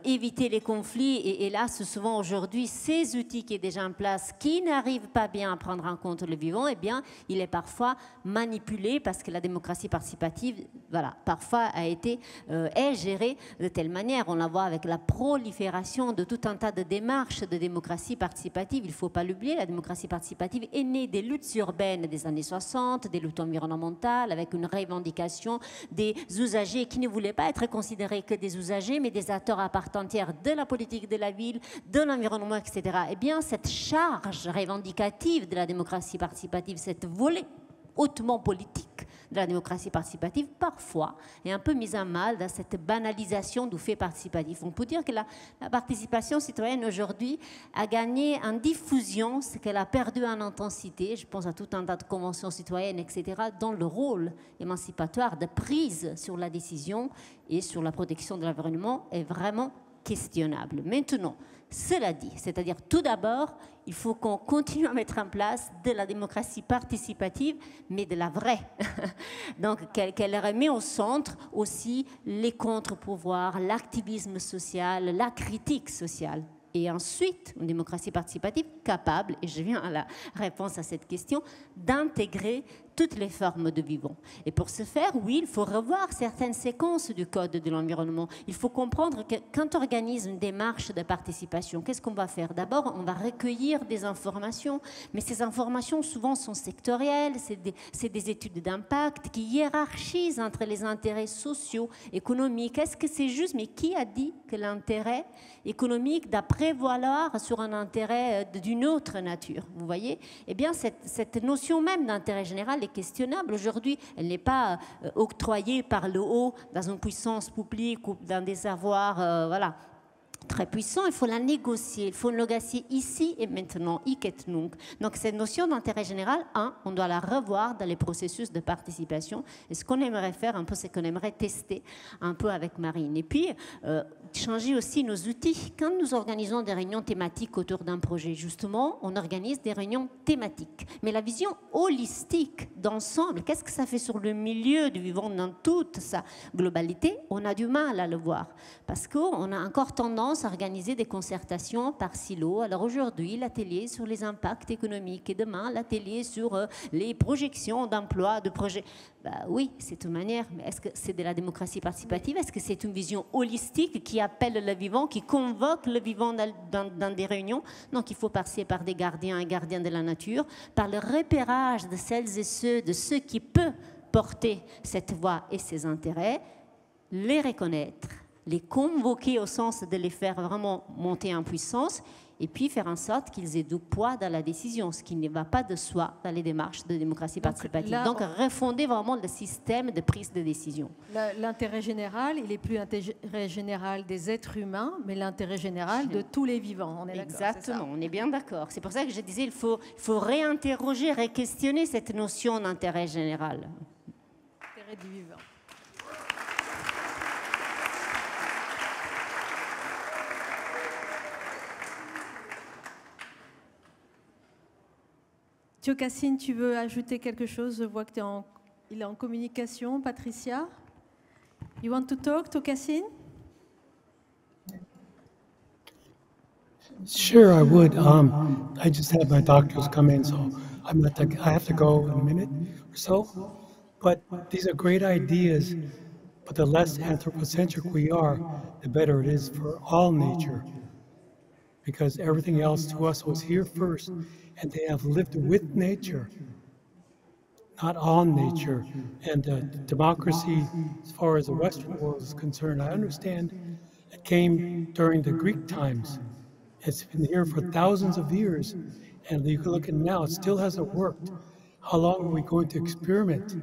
éviter les conflits et là, souvent aujourd'hui, ces outils qui sont déjà en place, qui n'arrivent pas bien à prendre en compte le vivant, eh bien, il est parfois manipulé parce que la démocratie participative, voilà, parfois est gérée de telle manière. On la voit avec la prolifération de tout un tas de démarches de démocratie participative. Il ne faut pas l'oublier, la démocratie participative est née des luttes urbaines des années 60, des luttes environnementales, avec une revendication des usagers qui ne voulaient pas être considérés que des usagers, mais des acteurs à part entière de la politique de la ville, de l'environnement, etc. Eh bien, cette charge revendicative de la démocratie participative, cette volet hautement politique de la démocratie participative, parfois, est un peu mise à mal dans cette banalisation du fait participatif. On peut dire que la participation citoyenne aujourd'hui a gagné en diffusion ce qu'elle a perdu en intensité. Je pense à tout un tas de conventions citoyennes, etc., dont le rôle émancipatoire de prise sur la décision et sur la protection de l'environnement est vraiment questionnable. Maintenant, cela dit, c'est-à-dire tout d'abord, il faut qu'on continue à mettre en place de la démocratie participative, mais de la vraie. Donc, qu'elle remet au centre aussi les contre-pouvoirs, l'activisme social, la critique sociale. Et ensuite, une démocratie participative capable, et je viens à la réponse à cette question, d'intégrer toutes les formes de vivant. Et pour ce faire, oui, il faut revoir certaines séquences du Code de l'environnement. Il faut comprendre que quand on organise une démarche de participation, qu'est-ce qu'on va faire? D'abord, on va recueillir des informations, mais ces informations souvent sont sectorielles, c'est des études d'impact qui hiérarchisent entre les intérêts sociaux, économiques. Est-ce que c'est juste? Mais qui a dit que l'intérêt économique doit prévaloir sur un intérêt d'une autre nature? Vous voyez? Eh bien, cette notion même d'intérêt général est questionnable. Aujourd'hui, elle n'est pas octroyée par le haut dans une puissance publique ou dans des savoirs voilà, très puissants. Il faut la négocier. Il faut négocier ici et maintenant, hic et nunc. Donc, cette notion d'intérêt général, on doit la revoir dans les processus de participation. Et ce qu'on aimerait faire un peu, c'est qu'on aimerait tester un peu avec Marine. Et puis, changer aussi nos outils. Quand nous organisons des réunions thématiques autour d'un projet, justement, on organise des réunions thématiques. Mais la vision holistique d'ensemble, qu'est-ce que ça fait sur le milieu du vivant dans toute sa globalité? On a du mal à le voir. Parce qu'on a encore tendance à organiser des concertations par silo. Alors aujourd'hui, l'atelier sur les impacts économiques et demain, l'atelier sur les projections d'emploi, de projets. Bah oui, c'est une manière, mais est-ce que c'est de la démocratie participative? Est-ce que c'est une vision holistique qui appelle le vivant, qui convoque le vivant dans des réunions? Donc il faut passer par des gardiens et gardiennes de la nature, par le repérage de celles et ceux, de ceux qui peuvent porter cette voix et ses intérêts, les reconnaître, les convoquer au sens de les faire vraiment monter en puissance, et puis faire en sorte qu'ils aient du poids dans la décision, ce qui ne va pas de soi dans les démarches de démocratie participative. Donc, refonder vraiment le système de prise de décision. L'intérêt général, il n'est plus l'intérêt général des êtres humains, mais l'intérêt général de tous les vivants. On est exactement, on est bien d'accord. C'est pour ça que je disais il faut réinterroger, re-questionner cette notion d'intérêt général. Intérêt du vivant. Tiokassine, tu veux ajouter quelque chose? Je vois qu'il est en communication. Patricia, you want to talk, Tiokassine? Sure, I would. I just had my doctors come in, so I have to go in a minute or so. But these are great ideas. But the less anthropocentric we are, the better it is for all nature. Because everything else to us was here first, and they have lived with nature, not on nature. And democracy, as far as the Western world is concerned, I understand it came during the Greek times. It's been here for thousands of years, and you can look at it now, it still hasn't worked. How long are we going to experiment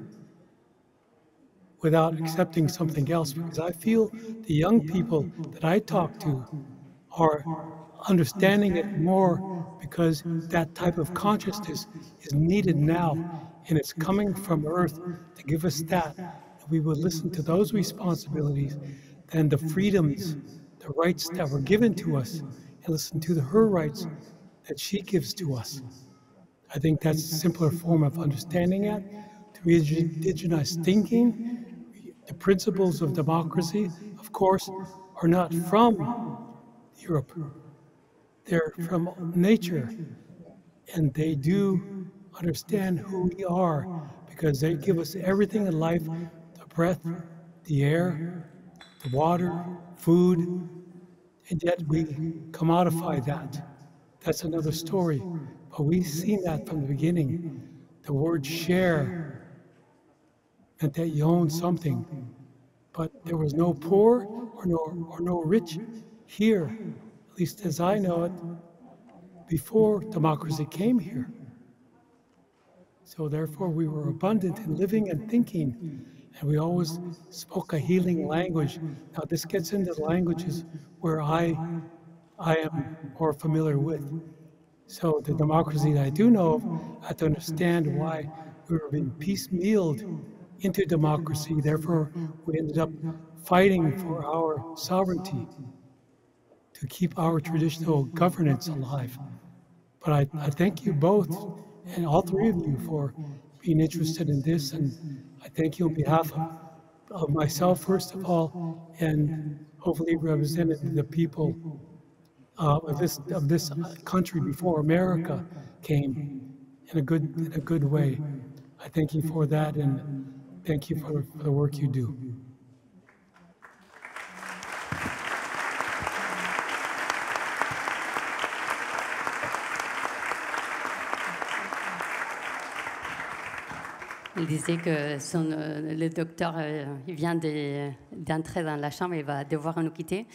without accepting something else? Because I feel the young people that I talk to are understanding it more, because that type of consciousness is needed now, and it's coming from Earth to give us that. We will listen to those responsibilities and the freedoms, the rights that were given to us, and listen to her rights that she gives to us. I think that's a simpler form of understanding it. To indigenize thinking, the principles of democracy, of course, are not from Europe. They're from nature, and they do understand who we are, because they give us everything in life: the breath, the air, the water, food, and yet we commodify that. That's another story, but we've seen that from the beginning. The word share meant that you own something, but there was no poor or no rich here, at least as I know it, before democracy came here. So therefore we were abundant in living and thinking, and we always spoke a healing language. Now this gets into the languages where I am more familiar with. So the democracy that I do know of, I have to understand why we were being piecemealed into democracy. Therefore we ended up fighting for our sovereignty. to keep our traditional governance alive. But I thank you both, and all three of you, for being interested in this, and I thank you on behalf of myself, first of all, and hopefully representing the people of this country before America came in a good way. I thank you for that, and thank you for the work you do. Il disait que le docteur il vient d'entrer dans la chambre et va devoir nous quitter.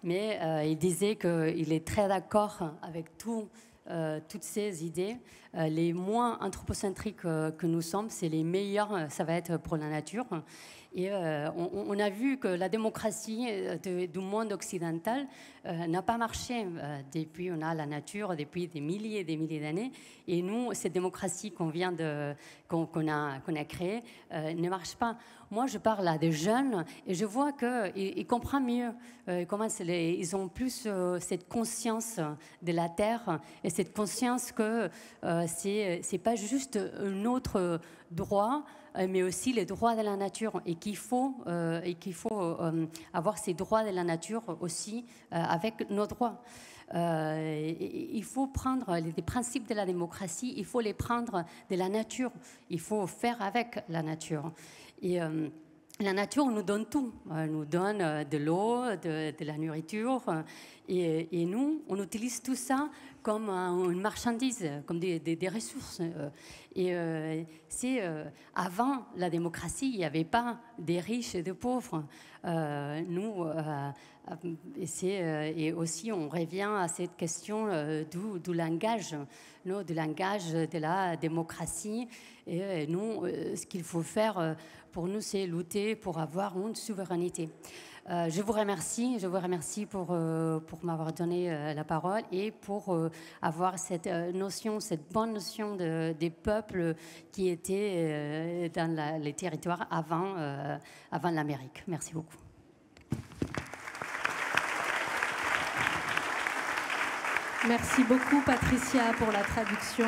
Mais il disait qu'il est très d'accord avec toutes ces idées. Les moins anthropocentriques que nous sommes, c'est les meilleurs, ça va être pour la nature. Et on a vu que la démocratie du monde occidental n'a pas marché depuis on a la nature, depuis des milliers et des milliers d'années. Et nous, cette démocratie qu'on a créée ne marche pas. Moi, je parle à des jeunes et je vois qu'ils comprennent mieux. Ils ont plus cette conscience de la terre et cette conscience que c'est pas juste un autre droit, mais aussi les droits de la nature et qu'il faut avoir ces droits de la nature aussi avec nos droits. Il faut prendre les principes de la démocratie, il faut les prendre de la nature, il faut faire avec la nature. Et la nature nous donne tout, elle nous donne de l'eau, de la nourriture, et nous, on utilise tout ça comme une marchandise, comme des ressources. Avant la démocratie, il n'y avait pas des riches et des pauvres. Et aussi, on revient à cette question du langage, du langage de la démocratie. Et nous, ce qu'il faut faire pour nous, c'est lutter pour avoir une souveraineté. Je vous remercie pour m'avoir donné la parole et pour avoir cette bonne notion des peuples qui étaient dans les territoires avant l'Amérique. Merci beaucoup. Merci beaucoup, Patricia, pour la traduction.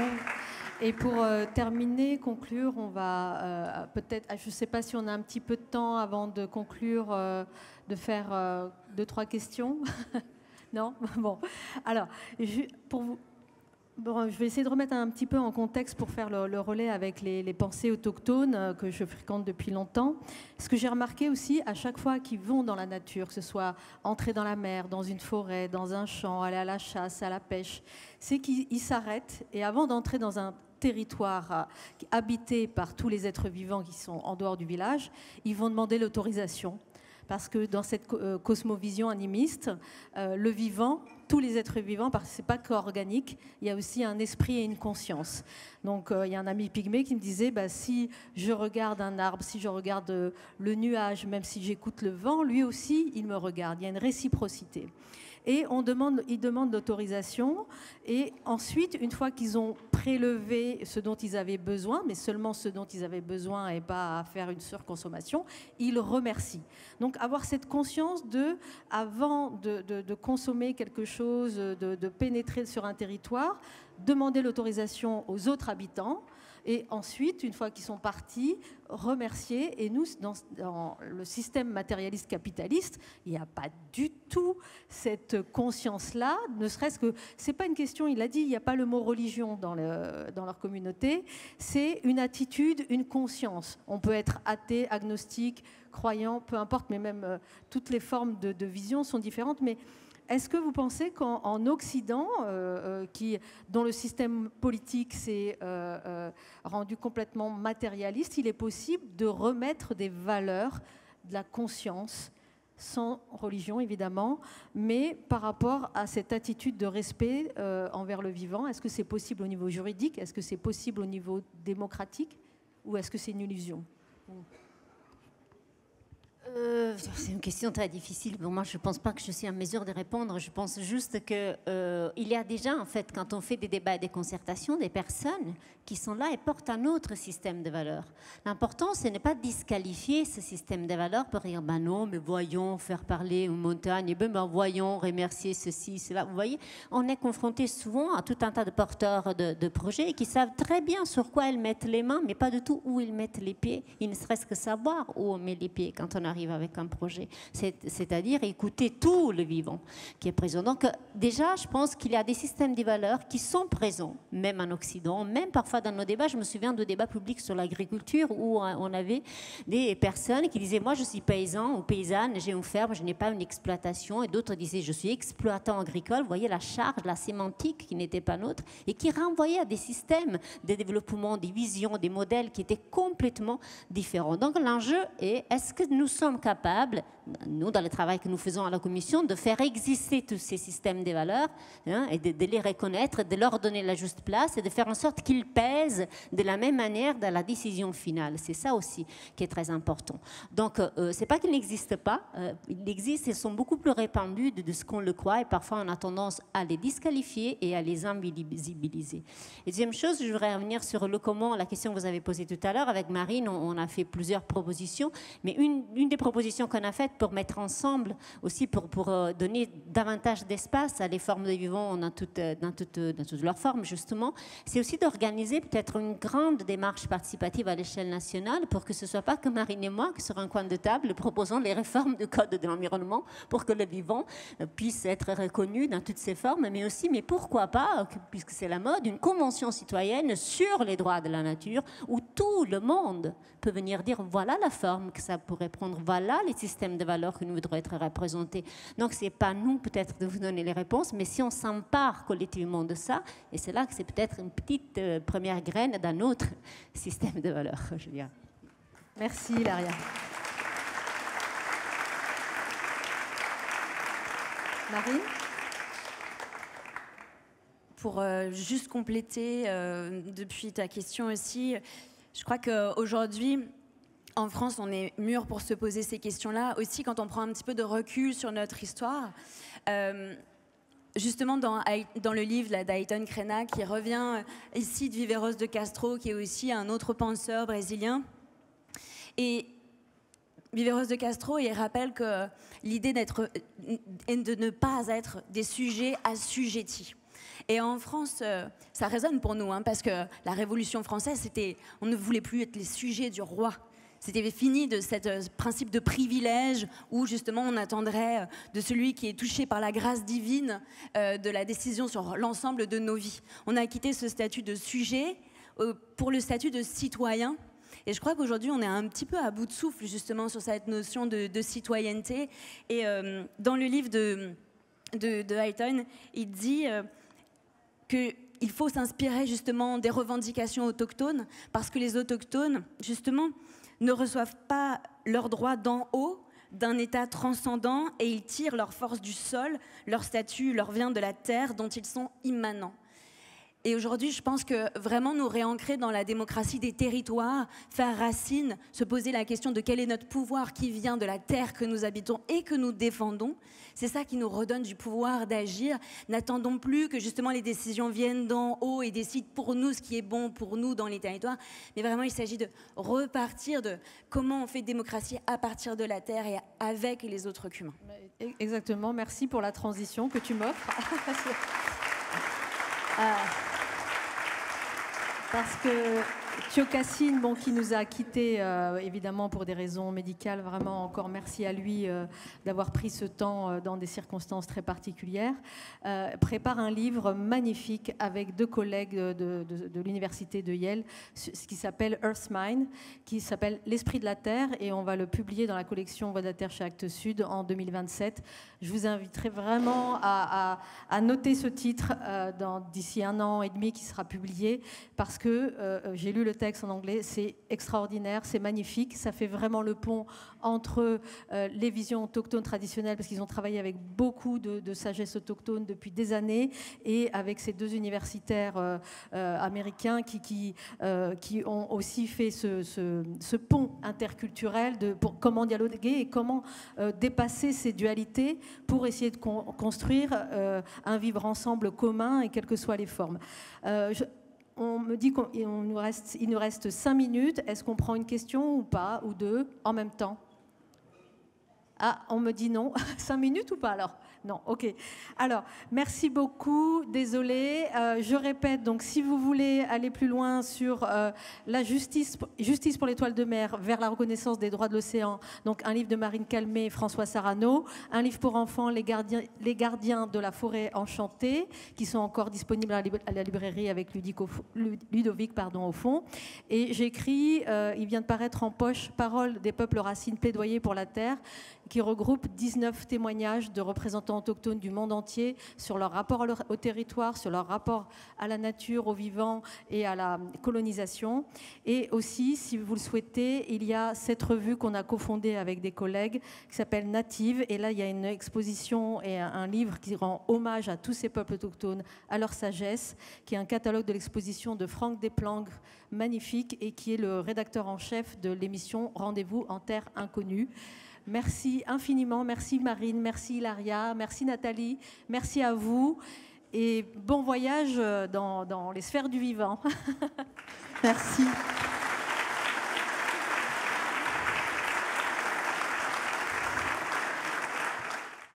Et pour terminer, conclure, on va peut-être, je ne sais pas si on a un petit peu de temps avant de conclure, de faire 2-3 questions. Non ? Bon. Alors, je vais essayer de remettre un petit peu en contexte pour faire le relais avec les pensées autochtones que je fréquente depuis longtemps. Ce que j'ai remarqué aussi, à chaque fois qu'ils vont dans la nature, que ce soit entrer dans la mer, dans une forêt, dans un champ, aller à la chasse, à la pêche, c'est qu'ils s'arrêtent et avant d'entrer dans un territoire habité par tous les êtres vivants qui sont en dehors du village, ils vont demander l'autorisation. Parce que dans cette cosmovision animiste, le vivant, tous les êtres vivants, parce que ce n'est pas qu'organique, il y a aussi un esprit et une conscience. Donc il y a un ami pygmée qui me disait, si je regarde un arbre, si je regarde le nuage, même si j'écoute le vent, lui aussi, il me regarde. Il y a une réciprocité. Et ils demandent l'autorisation. Et ensuite, une fois qu'ils ont prélevé ce dont ils avaient besoin, mais seulement ce dont ils avaient besoin et pas à faire une surconsommation, ils remercient. Donc avoir cette conscience avant de consommer quelque chose, de pénétrer sur un territoire, demander l'autorisation aux autres habitants. Et ensuite, une fois qu'ils sont partis, remercier. Et nous, dans le système matérialiste capitaliste, il n'y a pas du tout cette conscience-là, ne serait-ce que, c'est pas une question, il a dit, il n'y a pas le mot religion dans leur communauté, c'est une attitude, une conscience. On peut être athée, agnostique, croyant, peu importe, mais même toutes les formes de vision sont différentes, mais est-ce que vous pensez qu'en Occident, dont le système politique s'est rendu complètement matérialiste, il est possible de remettre des valeurs, de la conscience, sans religion évidemment, mais par rapport à cette attitude de respect envers le vivant? Est-ce que c'est possible au niveau juridique? Est-ce que c'est possible au niveau démocratique? Ou est-ce que c'est une illusion? C'est une question très difficile. Bon, moi, je ne pense pas que je suis en mesure de répondre. Je pense juste qu'il y a déjà, en fait, quand on fait des débats et des concertations, des personnes qui sont là et portent un autre système de valeurs. L'important, ce n'est pas de disqualifier ce système de valeurs pour dire, ben non, mais voyons faire parler une montagne, ben voyons remercier ceci, cela. Vous voyez, on est confronté souvent à tout un tas de porteurs de projets qui savent très bien sur quoi ils mettent les mains, mais pas du tout où ils mettent les pieds. Il ne serait-ce que savoir où on met les pieds quand on arrive avec un projet. C'est-à-dire écouter tout le vivant qui est présent. Donc déjà, je pense qu'il y a des systèmes de valeurs qui sont présents, même en Occident, même parfois dans nos débats. Je me souviens de débats publics sur l'agriculture où on avait des personnes qui disaient « moi je suis paysan ou paysanne, j'ai une ferme, je n'ai pas une exploitation » et d'autres disaient « je suis exploitant agricole ». Vous voyez la charge, la sémantique qui n'était pas nôtre et qui renvoyait à des systèmes de développement, des visions, des modèles qui étaient complètement différents. Donc l'enjeu est, est-ce que nous sommes capables, nous dans le travail que nous faisons à la Commission, de faire exister tous ces systèmes de valeurs et de les reconnaître, de leur donner la juste place et de faire en sorte qu'ils pèsent de la même manière dans la décision finale. C'est ça aussi qui est très important. Donc, c'est pas qu'ils n'existent pas, ils existent et sont beaucoup plus répandus de ce qu'on le croit et parfois on a tendance à les disqualifier et à les invisibiliser. Et deuxième chose, je voudrais revenir sur le comment, la question que vous avez posée tout à l'heure. Avec Marine, on a fait plusieurs propositions, mais une des propositions qu'on a faites pour mettre ensemble, aussi pour donner davantage d'espace à les formes de vivants dans toutes leurs formes, justement, c'est aussi d'organiser peut-être une grande démarche participative à l'échelle nationale pour que ce ne soit pas que Marine et moi qui sur un coin de table proposons les réformes du Code de l'environnement pour que le vivant puisse être reconnu dans toutes ses formes, mais aussi, mais pourquoi pas, puisque c'est la mode, une convention citoyenne sur les droits de la nature où tout le monde peut venir dire voilà la forme que ça pourrait prendre, voilà les systèmes de valeurs que nous voudrons être représentés. Donc ce n'est pas nous peut-être de vous donner les réponses, mais si on s'empare collectivement de ça, et c'est là que c'est peut-être une petite première graine d'un autre système de valeurs, je dirais. Merci Laria. Marine ? Pour juste compléter depuis ta question aussi, je crois qu'aujourd'hui, en France, on est mûr pour se poser ces questions-là. Aussi, quand on prend un petit peu de recul sur notre histoire, justement dans le livre d'Ayrton Krenak, qui revient ici de Viveros de Castro, qui est aussi un autre penseur brésilien. Et Viveros de Castro, il rappelle que l'idée est de ne pas être des sujets assujettis. Et en France, ça résonne pour nous, parce que la Révolution française, on ne voulait plus être les sujets du roi. C'était fini de ce principe de privilège où justement on attendrait de celui qui est touché par la grâce divine de la décision sur l'ensemble de nos vies. On a quitté ce statut de sujet pour le statut de citoyen. Et je crois qu'aujourd'hui, on est un petit peu à bout de souffle justement sur cette notion de citoyenneté. Et dans le livre de Ayrton, il dit qu'il faut s'inspirer justement des revendications autochtones parce que les autochtones, justement, ne reçoivent pas leurs droits d'en haut, d'un état transcendant, et ils tirent leur force du sol, leur statut leur vient de la terre dont ils sont immanents. Et aujourd'hui, je pense que vraiment nous réancrer dans la démocratie des territoires, faire racine, se poser la question de quel est notre pouvoir qui vient de la terre que nous habitons et que nous défendons, c'est ça qui nous redonne du pouvoir d'agir. N'attendons plus que justement les décisions viennent d'en haut et décident pour nous ce qui est bon pour nous dans les territoires, mais vraiment il s'agit de repartir de comment on fait démocratie à partir de la terre et avec les autres humains. Exactement, merci pour la transition que tu m'offres. Parce que Tiokassine, qui nous a quittés évidemment pour des raisons médicales, vraiment encore merci à lui d'avoir pris ce temps dans des circonstances très particulières, prépare un livre magnifique avec deux collègues de l'université de Yale, ce qui s'appelle Earthmine, qui s'appelle L'Esprit de la Terre, et on va le publier dans la collection Voix de la Terre chez Actes Sud en 2027. Je vous inviterai vraiment à noter ce titre d'ici 1 an et demi qui sera publié, parce que j'ai lu le texte en anglais, c'est extraordinaire, c'est magnifique, ça fait vraiment le pont entre les visions autochtones traditionnelles, parce qu'ils ont travaillé avec beaucoup de sagesse autochtone depuis des années, et avec ces deux universitaires américains qui ont aussi fait ce pont interculturel pour comment dialoguer et comment dépasser ces dualités pour essayer de construire un vivre ensemble commun, et quelles que soient les formes. On me dit qu'il nous reste 5 minutes. Est-ce qu'on prend une question ou pas, ou deux, en même temps? Ah, on me dit non. 5 minutes ou pas alors? Non, ok. Alors, merci beaucoup. Désolée. Je répète, donc, si vous voulez aller plus loin sur la justice pour l'étoile de mer vers la reconnaissance des droits de l'océan, donc un livre de Marine Calmé et François Sarano, un livre pour enfants, Les gardiens de la forêt enchantée, qui sont encore disponibles à la librairie avec Ludovic au fond. Et j'écris, il vient de paraître en poche, Paroles des peuples racines, plaidoyer pour la terre, qui regroupe 19 témoignages de représentants autochtones du monde entier sur leur rapport au territoire, sur leur rapport à la nature, aux vivants et à la colonisation. Et aussi, si vous le souhaitez, il y a cette revue qu'on a cofondée avec des collègues qui s'appelle Native. Et là, il y a une exposition et un livre qui rend hommage à tous ces peuples autochtones, à leur sagesse, qui est un catalogue de l'exposition de Franck Desplanques, magnifique, et qui est le rédacteur en chef de l'émission Rendez-vous en terre inconnue. Merci infiniment, merci Marine, merci Hilaria, merci Nathalie, merci à vous et bon voyage dans les sphères du vivant. Merci.